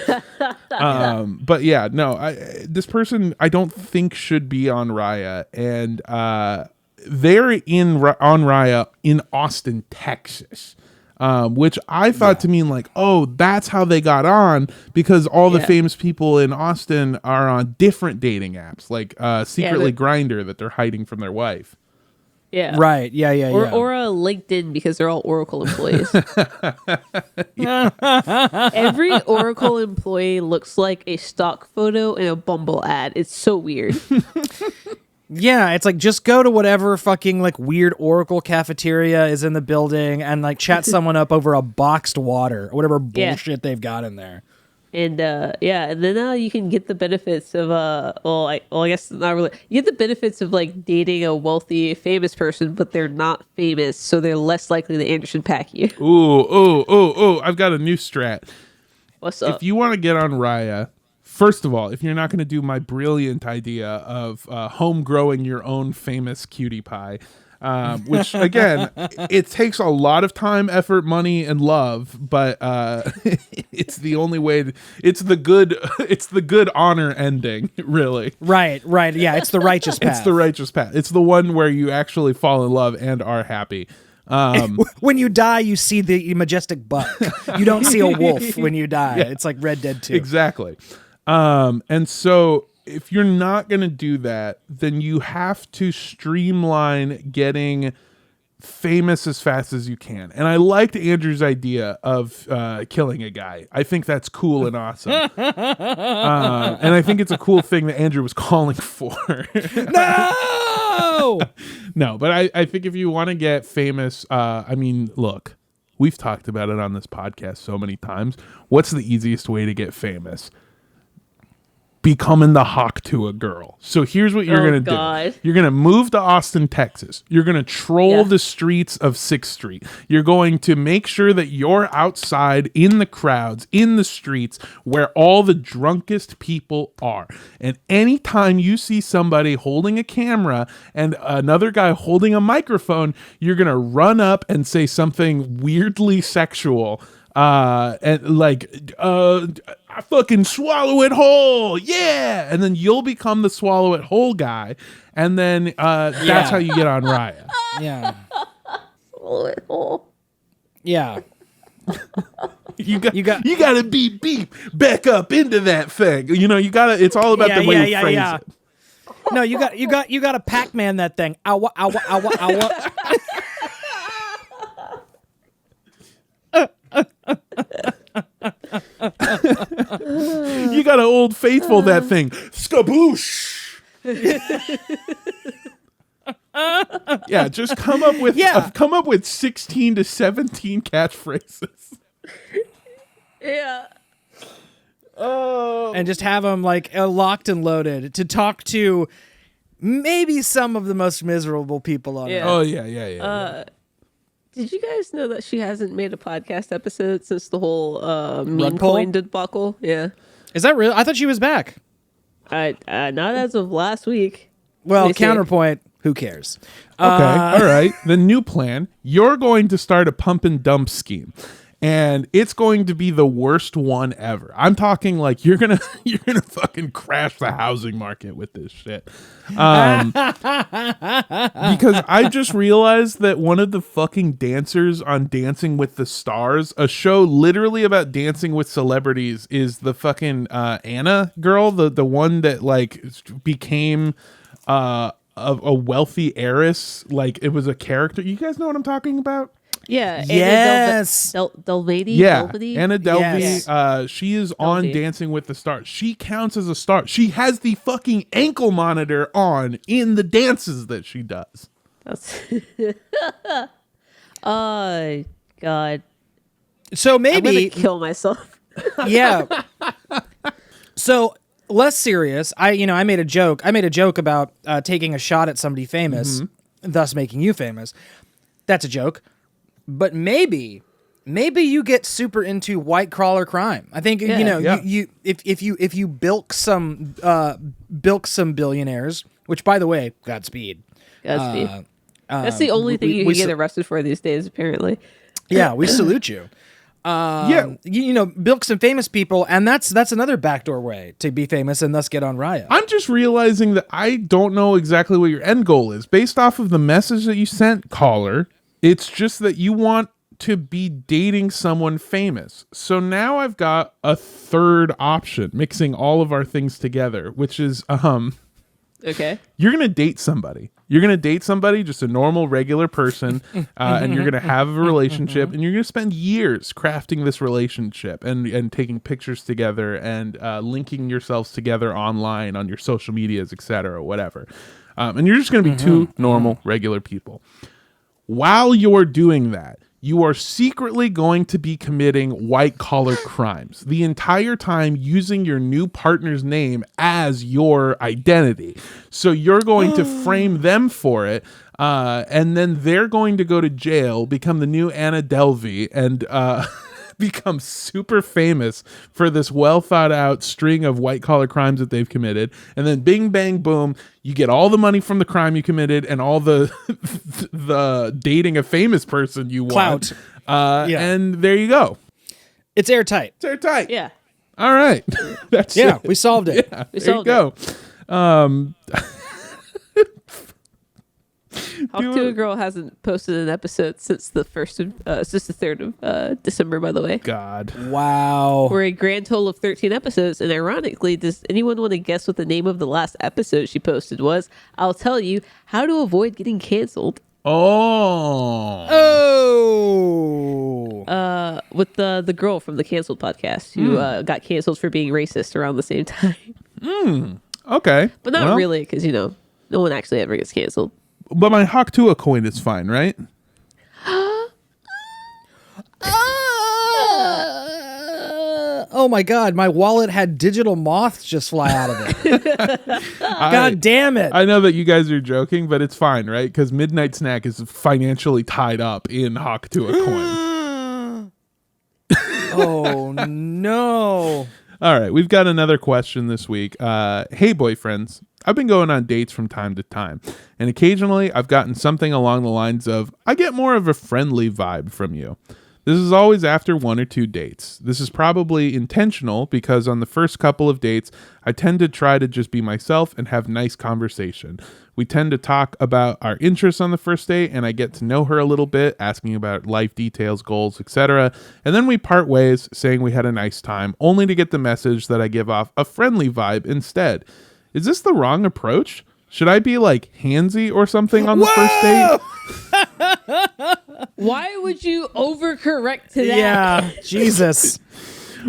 But yeah, no, this person I don't think should be on Raya, and they're on Raya in Austin, Texas. Which I thought to mean like, oh, that's how they got on, because all the famous people in Austin are on different dating apps, like Secretly Grindr, that they're hiding from their wife. Yeah. Right. Yeah. Or LinkedIn, because they're all Oracle employees. Every Oracle employee looks like a stock photo in a Bumble ad. It's so weird. Yeah, it's like just go to whatever fucking like weird Oracle cafeteria is in the building and like chat someone up over a boxed water or whatever bullshit they've got in there. And and then you can get the benefits of I guess not really. You get the benefits of like dating a wealthy, famous person, but they're not famous, so they're less likely to Anderson pack you. Ooh! I've got a new strat. What's up? If you want to get on Raya, first of all, if you're not going to do my brilliant idea of home growing your own famous cutie pie, which again, it takes a lot of time, effort, money, and love, but it's the only way. It's the good honor ending, really. Right. Yeah, it's the righteous path. It's the righteous path. It's the one where you actually fall in love and are happy. When you die, you see the majestic buck. You don't see a wolf when you die. Yeah. It's like Red Dead 2. Exactly. And so if you're not going to do that, then you have to streamline getting famous as fast as you can. And I liked Andrew's idea of killing a guy. I think that's cool and awesome. And I think it's a cool thing that Andrew was calling for. No! No, but I think if you want to get famous, I mean, look, we've talked about it on this podcast so many times. What's the easiest way to get famous? Becoming the hawk to a girl. So here's what you're going to do. You're going to move to Austin, Texas. You're going to troll the streets of 6th Street. You're going to make sure that you're outside in the crowds, in the streets where all the drunkest people are. And anytime you see somebody holding a camera and another guy holding a microphone, you're going to run up and say something weirdly sexual. And like, I fucking swallow it whole. Yeah. And then you'll become the swallow it whole guy. And then, that's how you get on Raya. Yeah. Swallow it whole. Yeah. You got to beep back up into that thing. You know, it's all about the way you phrase it. No, you got to Pac-Man that thing. Ow. You got to Old Faithful that thing. Skaboosh. Yeah, just come up with 16 to 17 catchphrases. Yeah. Oh. And just have them like locked and loaded to talk to maybe some of the most miserable people on earth. Oh yeah. Did you guys know that she hasn't made a podcast episode since the whole meme coin debacle? Yeah. Is that real? I thought she was back. Not as of last week. Well, counterpoint, who cares? Okay, all right. The new plan, you're going to start a pump and dump scheme. And it's going to be the worst one ever. I'm talking like you're gonna fucking crash the housing market with this shit. Because I just realized that one of the fucking dancers on Dancing with the Stars, a show literally about dancing with celebrities, is the fucking Anna girl, the one that like became a wealthy heiress. Like it was a character. You guys know what I'm talking about? Yeah. Yes. Delvady. Yeah. Delvady? Anna Delvey. Yes. She is on Dancing with the Stars. She counts as a star. She has the fucking ankle monitor on in the dances that she does. That's oh God. So maybe I'm gonna kill myself. Yeah. So less serious. I made a joke. I made a joke about taking a shot at somebody famous, thus making you famous. That's a joke. But maybe maybe you get super into white collar crime. I think if you bilk some billionaires, which by the way, Godspeed. Godspeed. That's the only thing you can get arrested for these days, apparently. Yeah, we salute you. Bilk some famous people, and that's another backdoor way to be famous and thus get on Raya. I'm just realizing that I don't know exactly what your end goal is. Based off of the message that you sent, caller, it's just that you want to be dating someone famous. So now I've got a third option, mixing all of our things together, which is, okay. You're going to date somebody. You're going to date somebody, just a normal, regular person, and you're going to have a relationship, and you're going to spend years crafting this relationship and taking pictures together and linking yourselves together online on your social medias, etc., whatever. And you're just going to be two normal, regular people. While you're doing that, you are secretly going to be committing white-collar crimes the entire time, using your new partner's name as your identity. So you're going to frame them for it, and then they're going to go to jail, become the new Anna Delvey, and become super famous for this well-thought-out string of white-collar crimes that they've committed. And then bing, bang, boom, you get all the money from the crime you committed and all the the dating a famous person you want. Clout. And there you go. It's airtight. It's airtight. Yeah. All right. That's it. We solved it. Yeah, We there solved you go. Talk to a Girl hasn't posted an episode since the 3rd of December, by the way. God. Wow. We're a grand total of 13 episodes, and ironically, does anyone want to guess what the name of the last episode she posted was? I'll tell you: How to Avoid Getting Canceled. Oh. With the girl from the Canceled podcast who got canceled for being racist around the same time. Okay. But not really, because, no one actually ever gets canceled. But my Hawk Tuah coin is fine, right? Oh my God, my wallet had digital moths just fly out of it. God damn it. I know that you guys are joking, but it's fine, right? Because Midnight Snack is financially tied up in Hawk Tuah coin. Oh no. All right, we've got another question this week. Hey, boyfriends. I've been going on dates from time to time, and occasionally I've gotten something along the lines of, I get more of a friendly vibe from you. This is always after 1 or 2 dates. This is probably intentional because on the first couple of dates, I tend to try to just be myself and have nice conversation. We tend to talk about our interests on the first date, and I get to know her a little bit, asking about life details, goals, etc. And then we part ways, saying we had a nice time, only to get the message that I give off a friendly vibe instead. Is this the wrong approach? Should I be like handsy or something on the first date? Why would you overcorrect to that? Yeah, Jesus.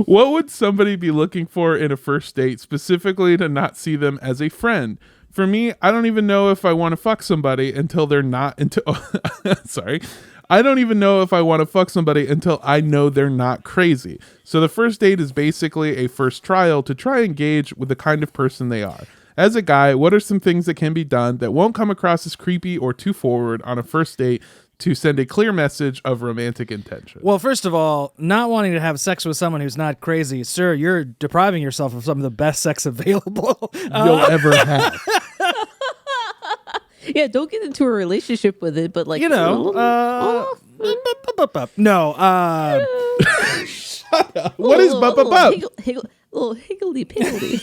What would somebody be looking for in a first date, specifically to not see them as a friend? For me, I don't even know if I want to fuck somebody until they're not sorry. I don't even know if I want to fuck somebody until I know they're not crazy. So the first date is basically a first trial to try and gauge with the kind of person they are. As a guy, what are some things that can be done that won't come across as creepy or too forward on a first date to send a clear message of romantic intention? Well, first of all, not wanting to have sex with someone who's not crazy, sir, you're depriving yourself of some of the best sex available you'll ever have. Yeah, don't get into a relationship with it, but like, no. Shut up. What is bup? Little higgledy piggledy.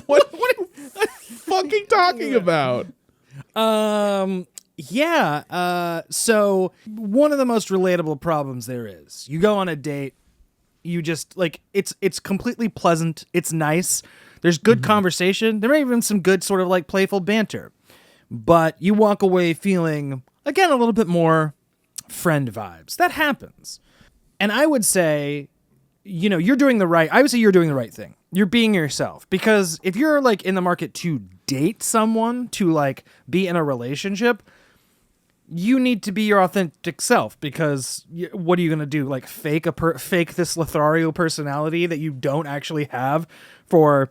What are you fucking talking about? So one of the most relatable problems there is, you go on a date, you just like, it's completely pleasant. It's nice. There's good conversation. There may even some good sort of like playful banter, but you walk away feeling, again, a little bit more friend vibes. That happens. And I would say, you're doing the right thing. You're being yourself, because if you're like in the market to date someone, to like be in a relationship, you need to be your authentic self, because what are you going to do? Like fake this Lothario personality that you don't actually have for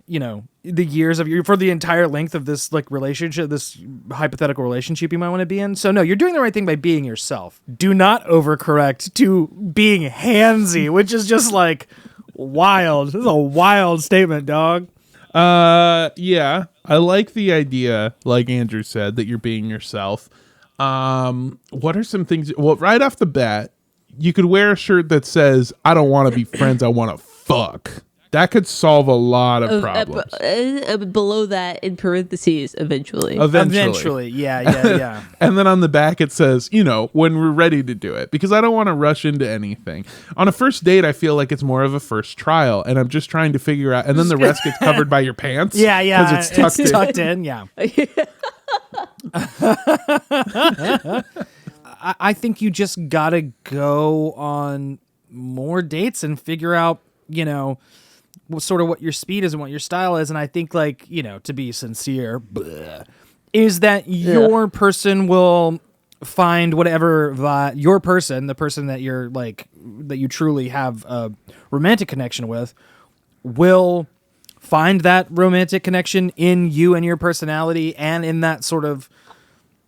the years of for the entire length of this like relationship, this hypothetical relationship you might want to be in. So no, you're doing the right thing by being yourself. Do not overcorrect to being handsy, which is just like wild. This is a wild statement, dog. Yeah, I like the idea, like Andrew said, that you're being yourself. What are some things? Well, right off the bat, you could wear a shirt that says, I don't want to be friends, I want to fuck. That could solve a lot of problems. Below that, in parentheses, eventually. Eventually, yeah. And then on the back it says, when we're ready to do it, because I don't want to rush into anything. On a first date, I feel like it's more of a first trial, and I'm just trying to figure out, and then the rest gets covered by your pants. Yeah, because it's tucked in. Yeah. I think you just gotta go on more dates and figure out, sort of what your speed is and what your style is. And I think, like, to be sincere, is that your person will find whatever your person, the person that you're like, that you truly have a romantic connection with, will find that romantic connection in you and your personality and in that sort of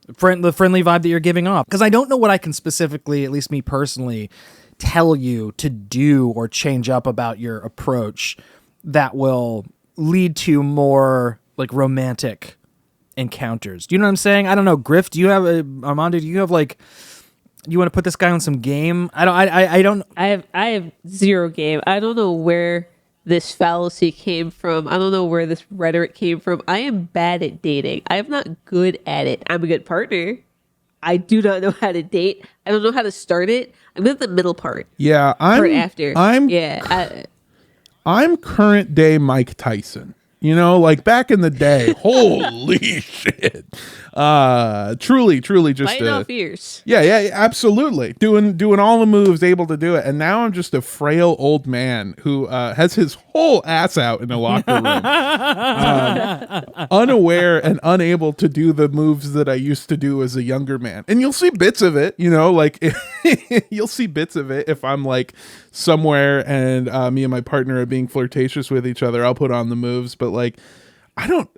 the friendly vibe that you're giving off. Because I don't know what I can specifically, at least me personally, tell you to do or change up about your approach that will lead to more like romantic encounters. Do you know what I'm saying? I don't know. Griff, do you have Armando, do you have like, you want to put this guy on some game? I don't. I have zero game. I don't know where this fallacy came from. I don't know where this rhetoric came from. I am bad at dating. I am not good at it. I'm a good partner. I do not know how to date. I don't know how to start it. I'm at the middle part. Yeah, I'm current day Mike Tyson. Like back in the day. Holy shit. Truly just fighting off ears. Yeah, absolutely. Doing all the moves, able to do it. And now I'm just a frail old man who has his whole ass out in a locker room. Unaware and unable to do the moves that I used to do as a younger man. And you'll see bits of it, like you'll see bits of it if I'm like somewhere and me and my partner are being flirtatious with each other. I'll put on the moves, but like I don't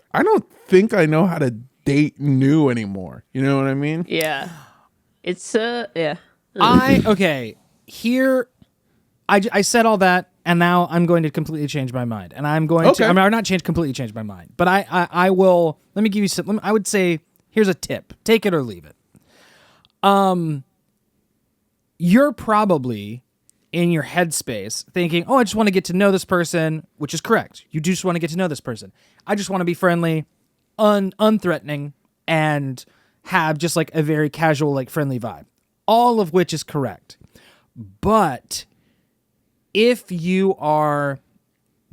think I know how to date new anymore. You know what I mean? Yeah. It's yeah. Here I said all that, and now I'm going to completely change my mind. And I'm going to completely change my mind. But I will, let me give you some, I would say, here's a tip. Take it or leave it. You're probably in your headspace thinking, I just want to get to know this person, which is correct. You just want to get to know this person. I just want to be friendly, unthreatening, and have just like a very casual, like friendly vibe. All of which is correct. But if you are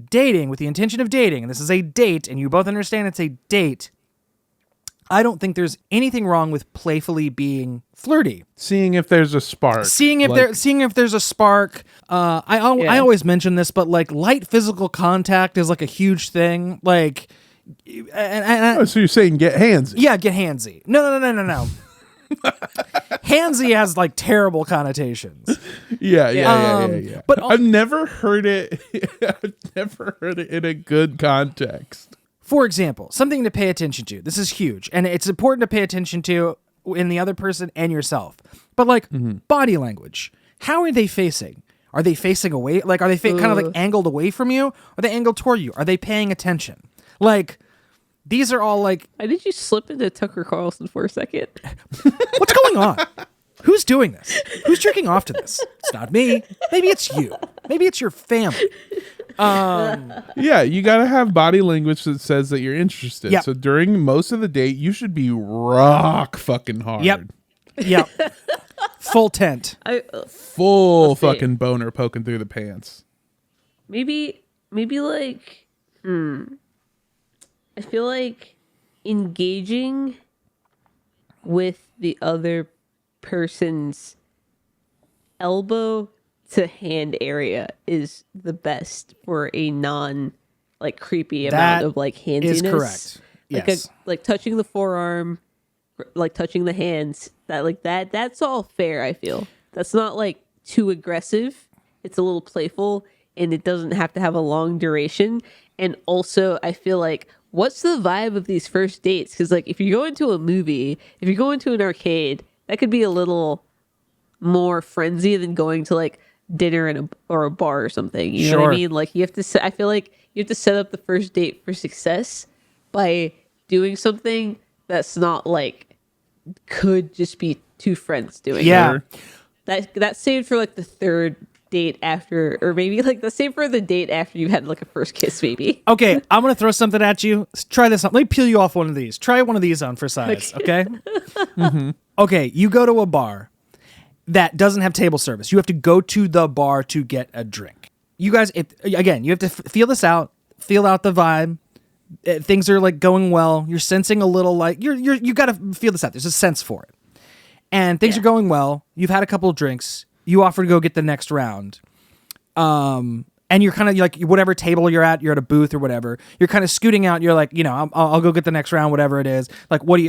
dating with the intention of dating, and this is a date, and you both understand it's a date, I don't think there's anything wrong with playfully being flirty. Seeing if there's a spark. Seeing if there's a spark. I always mention this, but like light physical contact is like a huge thing. Like, so you're saying get handsy? Yeah, get handsy. No. Handsy has like terrible connotations. Yeah. But I've never heard it. I've never heard it in a good context. For example, something to pay attention to. This is huge, and it's important to pay attention to in the other person and yourself. But like body language, how are they facing? Are they facing away? Like, are they kind of like angled away from you? Are they angled toward you? Are they paying attention? Like, these are all like. Why did you slip into Tucker Carlson for a second? What's going on? Who's doing this? Who's jerking off to this? It's not me. Maybe it's you. Maybe it's your family. Yeah, you got to have body language that says that you're interested. Yep. So during most of the date, you should be rock fucking hard. Yep. Full tent. Full fucking boner poking through the pants. Maybe like, I feel like engaging with the other person's elbow to hand area is the best for a non like creepy amount of like handiness. Is correct. Yes. Like touching the forearm, like touching the hands. That's all fair. I feel that's not like too aggressive. It's a little playful, and it doesn't have to have a long duration. And also, I feel like, what's the vibe of these first dates? Because, like, if you go into a movie, if you go into an arcade, that could be a little more frenzy than going to, like, dinner or a bar or something. You know what I mean? Like, you have to, I feel like you have to set up the first date for success by doing something that's not, like, could just be two friends doing it. That's saved for, like, the third date after, or maybe like the same for the date after you had like a first kiss, maybe. Okay, I'm gonna throw something at you. Try this on. Let me peel you off one of these. Try one of these on for size, okay? Okay, you go to a bar that doesn't have table service. You have to go to the bar to get a drink. You guys, again, you have to feel this out, feel out the vibe. Things are like going well. You're sensing a little like you got to feel this out. There's a sense for it, and things are going well. You've had a couple of drinks. You offer to go get the next round. And you're kind of like, whatever table you're at a booth or whatever, you're kind of scooting out. You're like, I'll go get the next round, whatever it is. Like, what are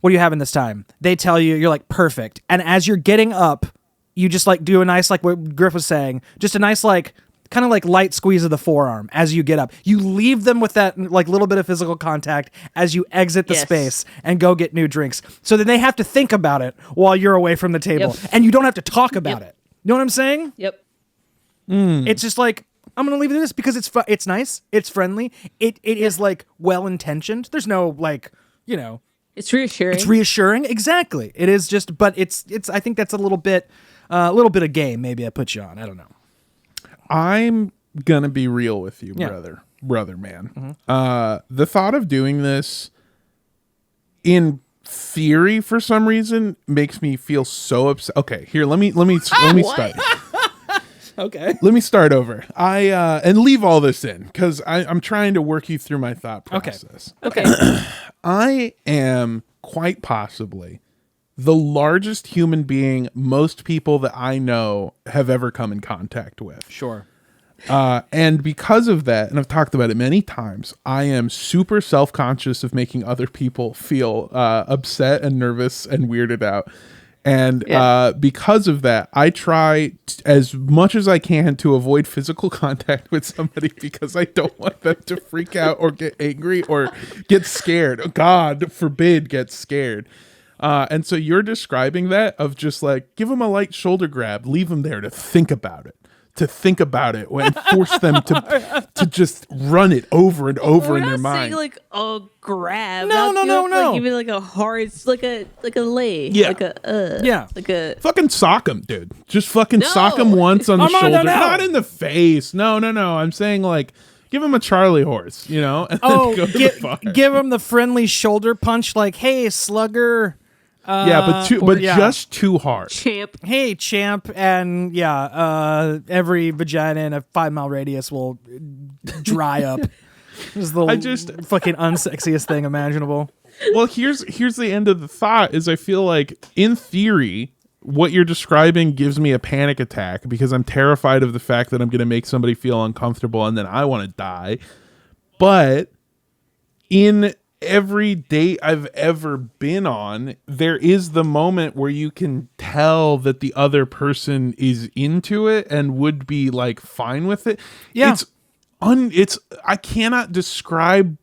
you having this time? They tell you, you're like, perfect. And as you're getting up, you just like do a nice, like what Griff was saying, just a nice, like, kind of like light squeeze of the forearm as you get up. You leave them with that like little bit of physical contact as you exit the space and go get new drinks. So then they have to think about it while you're away from the table, and you don't have to talk about it. You know what I'm saying? Yep. It's just like, I'm gonna leave this because it's nice, it's friendly, it is like well intentioned. There's no like, it's reassuring. It's reassuring, exactly. It is just, but it's. I think that's a little bit of game. Maybe I put you on. I don't know. I'm gonna be real with you, brother man. The thought of doing this in theory for some reason makes me feel so upset. Okay, here, let me start. Okay, let me start over. And leave all this in because I'm trying to work you through my thought process. Okay. I am quite possibly the largest human being most people that I know have ever come in contact with. Sure. And because of that, and I've talked about it many times, I am super self-conscious of making other people feel upset and nervous and weirded out. And because of that, I try as much as I can to avoid physical contact with somebody because I don't want them to freak out or get angry or get scared. God forbid get scared. And so you're describing that of just like, give them a light shoulder grab, leave them there to think about it. And force them to just run it over and over in their mind. Like a grab. No. Like, even like a hard, it's like a lay. Yeah. Like a fucking sock him, dude. Just fucking sock him once on the shoulder, not in the face. No. I'm saying like, give him a Charlie horse, and then go to the bar. Give him the friendly shoulder punch, like, hey, slugger. Just too hard. Champ. Hey, champ, and every vagina in a 5-mile radius will dry up. This is the fucking unsexiest thing imaginable. Well, here's the end of the thought is I feel like in theory, what you're describing gives me a panic attack because I'm terrified of the fact that I'm going to make somebody feel uncomfortable and then I want to die. But in every date I've ever been on, there is the moment where you can tell that the other person is into it and would be like fine with it. Yeah. I cannot describe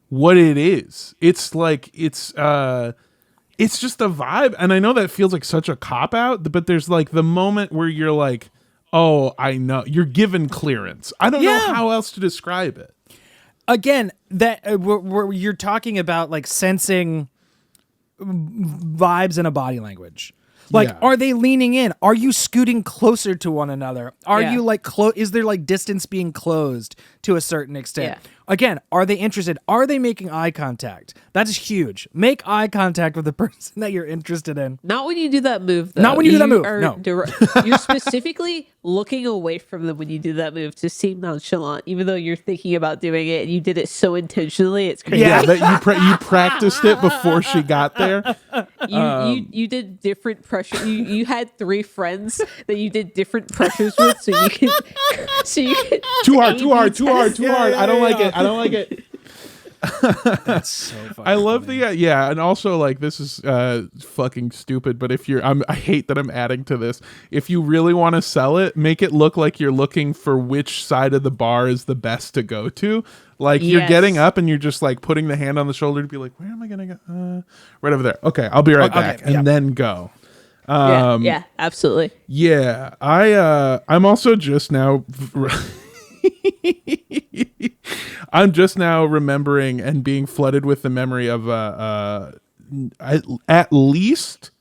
what it is. It's like, it's just a vibe. And I know that feels like such a cop out, but there's like the moment where you're like, oh, I know, you're given clearance. I don't know how else to describe it. Again, that where you're talking about like sensing vibes in a body language. Like, are they leaning in? Are you scooting closer to one another? Are you like is there like distance being closed to a certain extent? Yeah. Again, are they interested? Are they making eye contact? That is huge. Make eye contact with the person that you're interested in. Not when you do that move, though. Not when you do that move. No. You're specifically looking away from them when you do that move to seem nonchalant, even though you're thinking about doing it and you did it so intentionally. It's crazy. Yeah, that you practiced it before she got there. You did different pressure. You had 3 friends that you did different pressures with, so you could too hard. I don't like it. That's so fucking I love funny. and also like this is fucking stupid, but if I hate that I'm adding to this. If you really want to sell it, make it look like you're looking for which side of the bar is the best to go to. Like you're getting up and you're just like putting the hand on the shoulder to be like, where am I gonna go? Right over there. Okay, I'll be right back, and then go. Yeah, absolutely. Yeah, I'm also just now. I'm just now remembering and being flooded with the memory of at least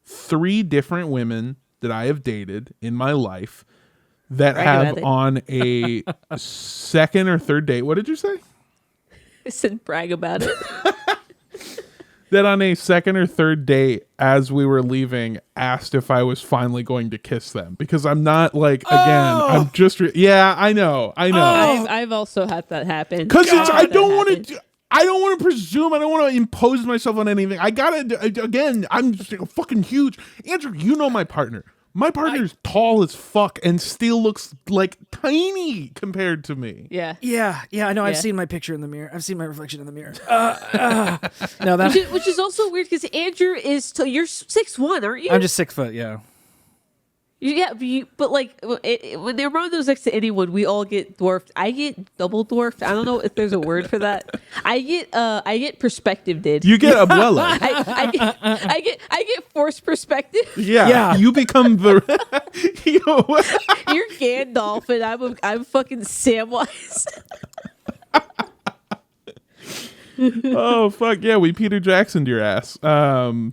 3 different women that I have dated in my life that have on a second or third date. What did you say? I said brag about it. That on a second or third date, as we were leaving, asked if I was finally going to kiss them, because I'm not like, again, I'm just I know. I've also had that happen. Because I don't want to presume. I don't want to impose myself on anything. I gotta, again, I'm just fucking huge. Andrew, you know my partner. My partner's tall as fuck and still looks like tiny compared to me. Yeah. I know. I've seen my picture in the mirror. I've seen my reflection in the mirror. No, which is also weird because Andrew is you're 6'1", aren't you? I'm just 6 foot. Yeah. Yeah, but like when they're around those next to anyone, we all get dwarfed. I get double dwarfed. I don't know if there's a word for that. I get perspective did. You get abuela. I get forced perspective. Yeah. You become the. You're Gandalf and I'm fucking Samwise. Oh fuck yeah, we Peter Jackson'd your ass. Yeah,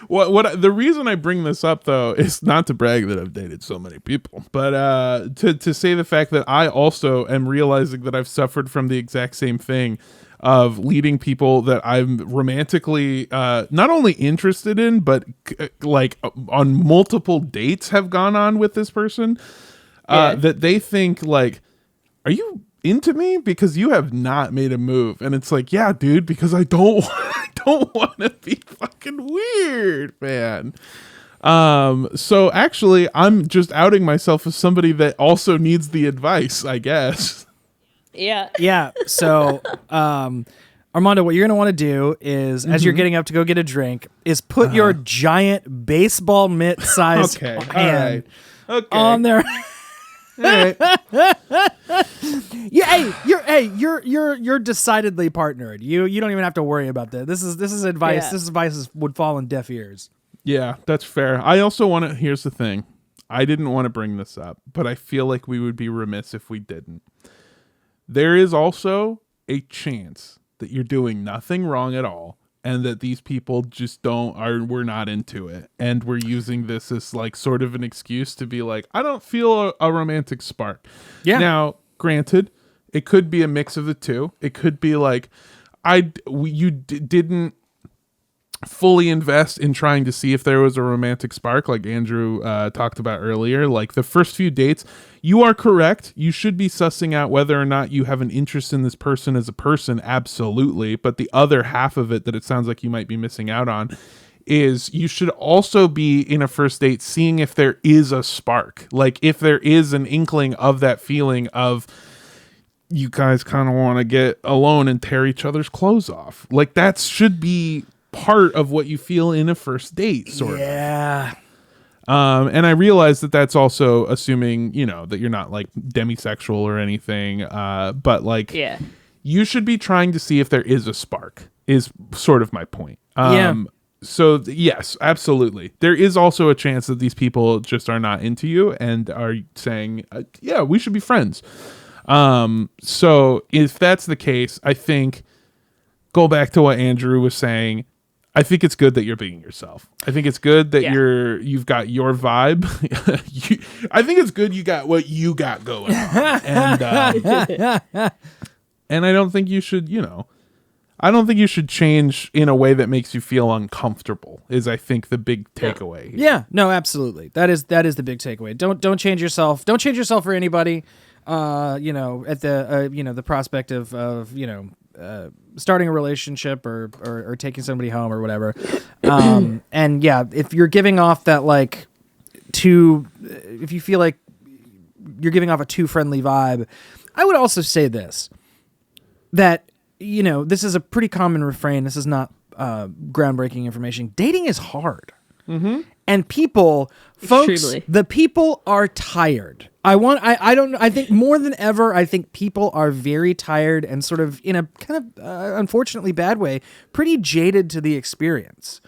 what the reason I bring this up though is not to brag that I've dated so many people, but to say the fact that I also am realizing that I've suffered from the exact same thing of leading people that I'm romantically not only interested in, but like on multiple dates have gone on with this person, that they think like, are you into me because you have not made a move? And it's like, yeah, dude, because I don't want to be fucking weird, man. So actually I'm just outing myself as somebody that also needs the advice, I guess. Yeah. So Armando, what you're going to want to do is, as you're getting up to go get a drink, is put your giant baseball mitt sized hand on there. Right. Yeah, you're decidedly partnered. You don't even have to worry about that. This is advice. Yeah. This advice would fall on deaf ears. Yeah, that's fair. I also want to. Here's the thing. I didn't want to bring this up, but I feel like we would be remiss if we didn't. There is also a chance that you're doing nothing wrong at all, and that these people just we're not into it, and we're using this as like sort of an excuse to be like, I don't feel a romantic spark. Yeah. Now, granted, it could be a mix of the two. It could be like you didn't fully invest in trying to see if there was a romantic spark, like Andrew talked about earlier. Like the first few dates, you are correct. You should be sussing out whether or not you have an interest in this person as a person, absolutely. But the other half of it that it sounds like you might be missing out on is you should also be in a first date seeing if there is a spark. Like if there is an inkling of that feeling of you guys kind of want to get alone and tear each other's clothes off. Like that should be part of what you feel in a first date, sort of. Yeah. And I realize that that's also assuming, that you're not like demisexual or anything. But like, you should be trying to see if there is a spark, is sort of my point. So yes, absolutely. There is also a chance that these people just are not into you and are saying, yeah, we should be friends. So if that's the case, I think go back to what Andrew was saying. I think it's good that you're being yourself. I think it's good that you've got your vibe. I think it's good you got what you got going on. And I don't think you should, I don't think you should change in a way that makes you feel uncomfortable, is I think the big takeaway. Yeah, no, absolutely. That is the big takeaway. Don't change yourself. Don't change yourself for anybody. At the the prospect of starting a relationship or taking somebody home or whatever. And yeah, if you're giving off that if you feel like you're giving off a too friendly vibe, I would also say this, that, this is a pretty common refrain. This is not groundbreaking information. Dating is hard. Mm-hmm. And folks, the people are tired. I don't know. I think more than ever, I think people are very tired and sort of in a kind of unfortunately bad way, pretty jaded to the experience.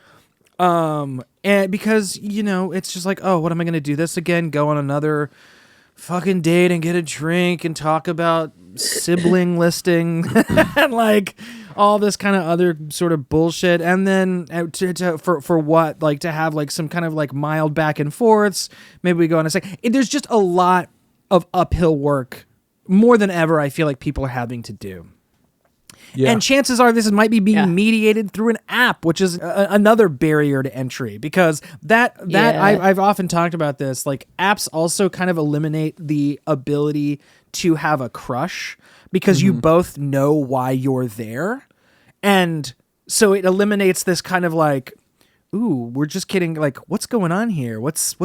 And because, it's just like, oh, what am I going to do this again? Go on another fucking date and get a drink and talk about sibling listing and like all this kind of other sort of bullshit. And then for what, like to have like some kind of like mild back and forths. Maybe we go on a second. There's just a lot of uphill work more than ever. I feel like people are having to do. Yeah. And chances are this might be being mediated through an app, which is another barrier to entry, because I've often talked about this. Like apps also kind of eliminate the ability to have a crush because you both know why you're there. And so it eliminates this kind of like, ooh, we're just kidding. Like, what's going on here? What is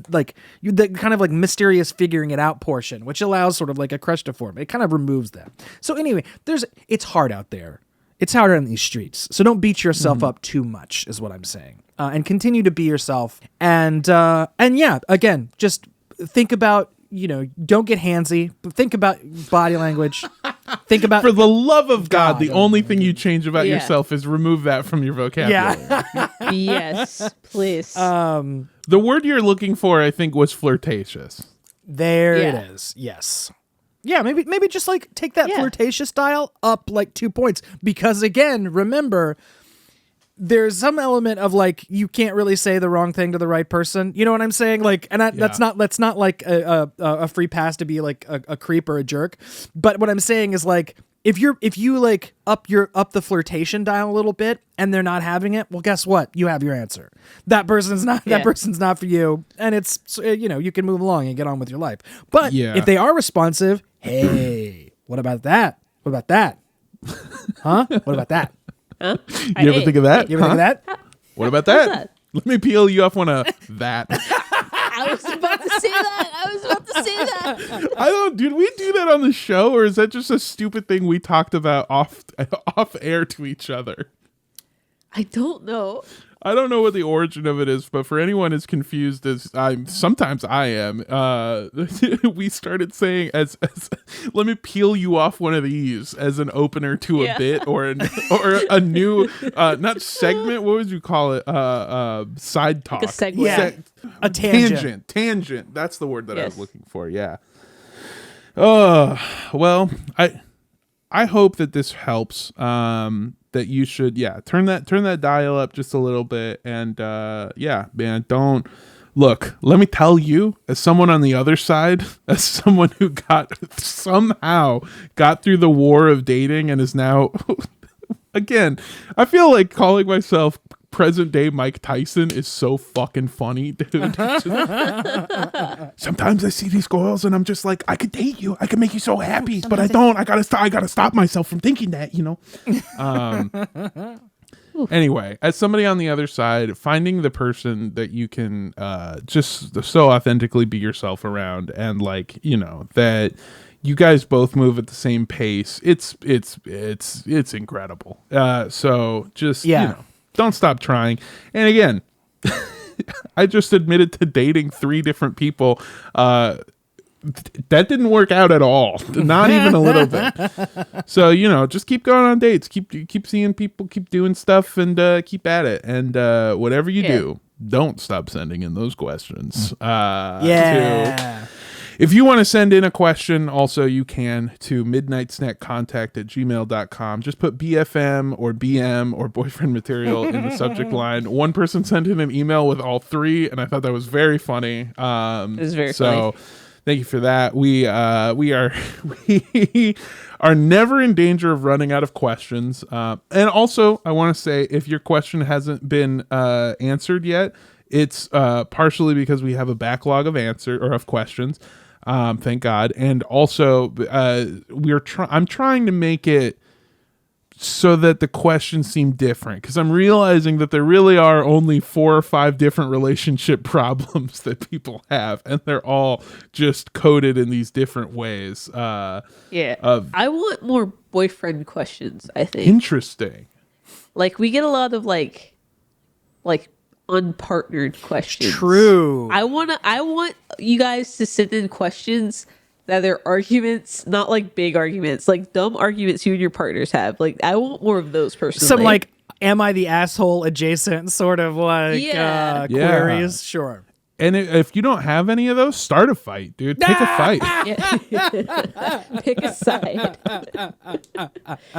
like the kind of like mysterious figuring it out portion, which allows sort of like a crush to form. It kind of removes that. So anyway, it's hard out there. It's hard on these streets. So don't beat yourself up too much is what I'm saying. And continue to be yourself. And yeah, again, just think about, don't get handsy, but think about body language. Think about, for the love of God, the only thing you change about yourself is remove that from your vocabulary. Yeah. Yes, please. The word you're looking for, I think, was flirtatious. There it is. Yes. Yeah, maybe just like take that flirtatious dial up like 2 points, because again, remember, there's some element of like you can't really say the wrong thing to the right person. You know what I'm saying? Like, and that's not like a free pass to be like a creep or a jerk. But what I'm saying is like if you like up the flirtation dial a little bit and they're not having it, well, guess what? You have your answer. That person's not for you, and it's you can move along and get on with your life. But if they are responsive, hey, what about that? What about that? Huh? What about that? Huh? You ever think of that? You ever think of that? What about that? Let me peel you off one of that. I was about to say that. I don't. Did we do that on the show, or is that just a stupid thing we talked about off air to each other? I don't know. I don't know what the origin of it is, but for anyone as confused as sometimes I am, we started saying as let me peel you off one of these as an opener to a bit or a new not segment. What would you call it? Side talk. Like a segue. A tangent. Tangent. That's the word that I was looking for. Yeah. Well, I hope that this helps. That you should turn that dial up just a little bit, and man, don't look. Let me tell you, as someone on the other side, as someone who somehow got through the war of dating and is now again, I feel like calling myself present day Mike Tyson is so fucking funny, dude. Sometimes I see these girls and I'm just like, I could date you, I could make you so happy, but I don't. I gotta stop myself from thinking that, Anyway, as somebody on the other side, finding the person that you can just so authentically be yourself around, and like that you guys both move at the same pace. It's incredible. So just don't stop trying. And again, I just admitted to dating 3 different people. That didn't work out at all. Not even a little bit. So, just keep going on dates. Keep seeing people, keep doing stuff, and keep at it. And whatever you do, don't stop sending in those questions. If you want to send in a question, also you can to midnightsnackcontact@gmail.com. Just put BFM or BM or boyfriend material in the subject line. One person sent in an email with all 3, and I thought that was very funny. It was very funny. Thank you for that. We are never in danger of running out of questions. And also, I want to say, if your question hasn't been answered yet, it's partially because we have a backlog of questions. Thank God. And also, I'm trying to make it so that the questions seem different, because I'm realizing that there really are only 4 or 5 different relationship problems that people have, and they're all just coded in these different ways. I want more boyfriend questions, I think. Interesting. Like, we get a lot of like unpartnered questions. True. I want you guys to send in questions that are arguments, not like big arguments, like dumb arguments you and your partners have. Like, I want more of those personally. Some like, am I the asshole adjacent sort of like queries? Sure. And if you don't have any of those, start a fight, dude. Pick a fight. Pick a side.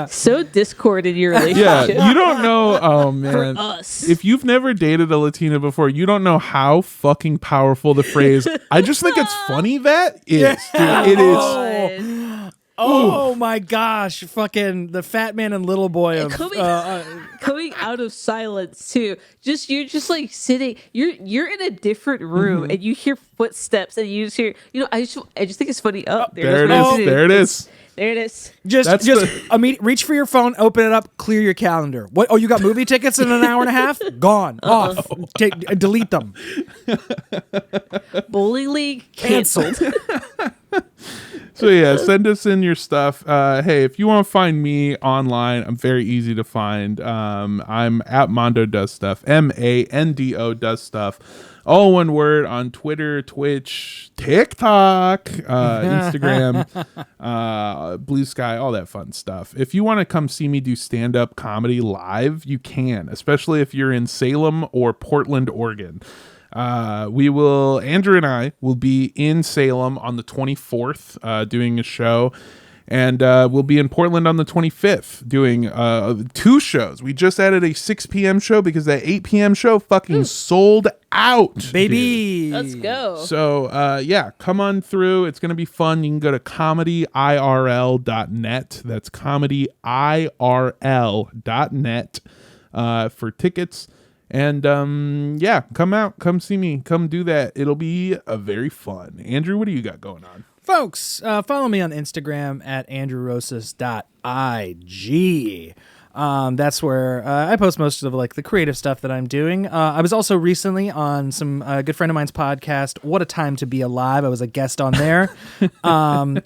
So discord in your relationship. Yeah, you don't know. Oh man, For us. If you've never dated a Latina before, you don't know how fucking powerful the phrase "I just think it's funny" that is. Dude, it is. Oh my gosh, fucking the fat man and little boy of coming out of silence too. You're just like sitting. You're in a different room and you hear footsteps and you just hear. I just think it's funny. Oh, there it is. There it is. There it is. Reach for your phone, open it up, clear your calendar. What? Oh, you got movie tickets in an hour and a half? Gone. Off. Delete them. Bowling league canceled. So yeah, send us in your stuff. Hey, if you want to find me online, I'm very easy to find. I'm at Mondo Does Stuff, MANDO Does Stuff, all one word on Twitter, Twitch, TikTok, Instagram, Blue Sky, all that fun stuff. If you want to come see me do stand-up comedy live, you can, especially if you're in Salem or Portland, Oregon. Andrew and I will be in Salem on the 24th, doing a show, and we'll be in Portland on the 25th doing 2 shows. We just added a 6 p.m. show because that 8 p.m. show fucking sold out, baby. Dude. Let's go. So yeah, come on through. It's gonna be fun. You can go to comedyirl.net. That's comedyirl.net for tickets. And yeah, come out, come see me, come do that. It'll be very fun. Andrew, what do you got going on? Folks, follow me on Instagram at andrewrosas.ig. That's where I post most of like the creative stuff that I'm doing. I was also recently on some good friend of mine's podcast, What a Time to Be Alive. I was a guest on there. And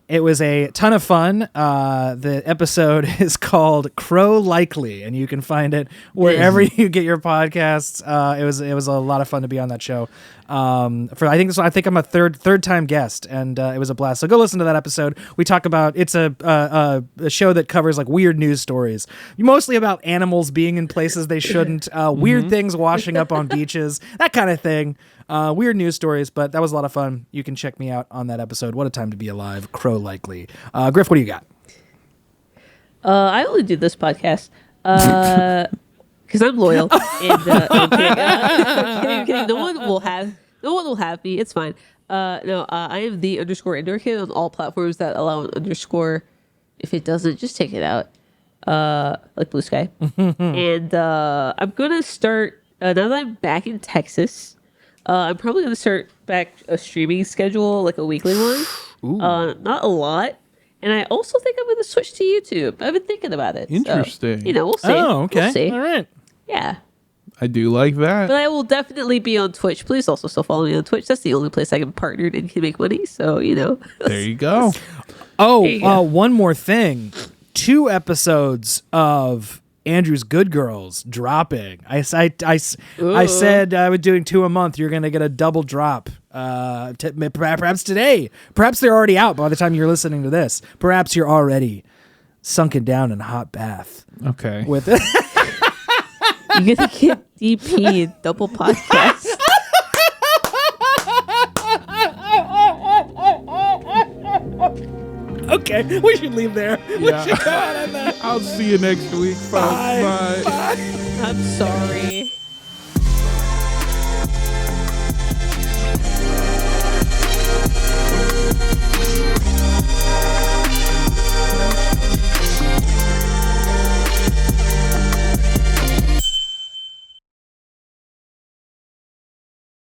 it was a ton of fun. The episode is called Crow Likely, and you can find it wherever you get your podcasts. It was a lot of fun to be on that show. I think I'm a third time guest, and it was a blast. So go listen to that episode. We talk about it's a show that covers like weird news stories, mostly about animals being in places they shouldn't, weird things washing up on beaches, that kind of thing. Weird news stories, but that was a lot of fun. You can check me out on that episode. What a Time to Be Alive, Crow Likely. Griff, what do you got? I only do this podcast because I'm loyal. I'm kidding. No one will have me. It's fine. I am the _indoor kid on all platforms that allow an underscore. If it doesn't, just take it out. Like Blue Sky. And I'm gonna start now that I'm back in Texas. I'm probably gonna start back a streaming schedule, like a weekly one. Not a lot. And I also think I'm gonna switch to YouTube. I've been thinking about it. Interesting. So, we'll see. Oh, okay. We'll see. All right. Yeah. I do like that. But I will definitely be on Twitch. Please also still follow me on Twitch. That's the only place I can partner and can make money. So, There you go. One more thing. 2 episodes of Andrew's Good Girls dropping. I said I was doing 2 a month. You're going to get a double drop. Perhaps today. Perhaps they're already out by the time you're listening to this. Perhaps you're already sunken down in a hot bath. Okay. With it. You're going to get DP double podcast. Okay, we should leave there. Yeah. We should go out on that. I'll see you next week, folks. Bye. I'm sorry.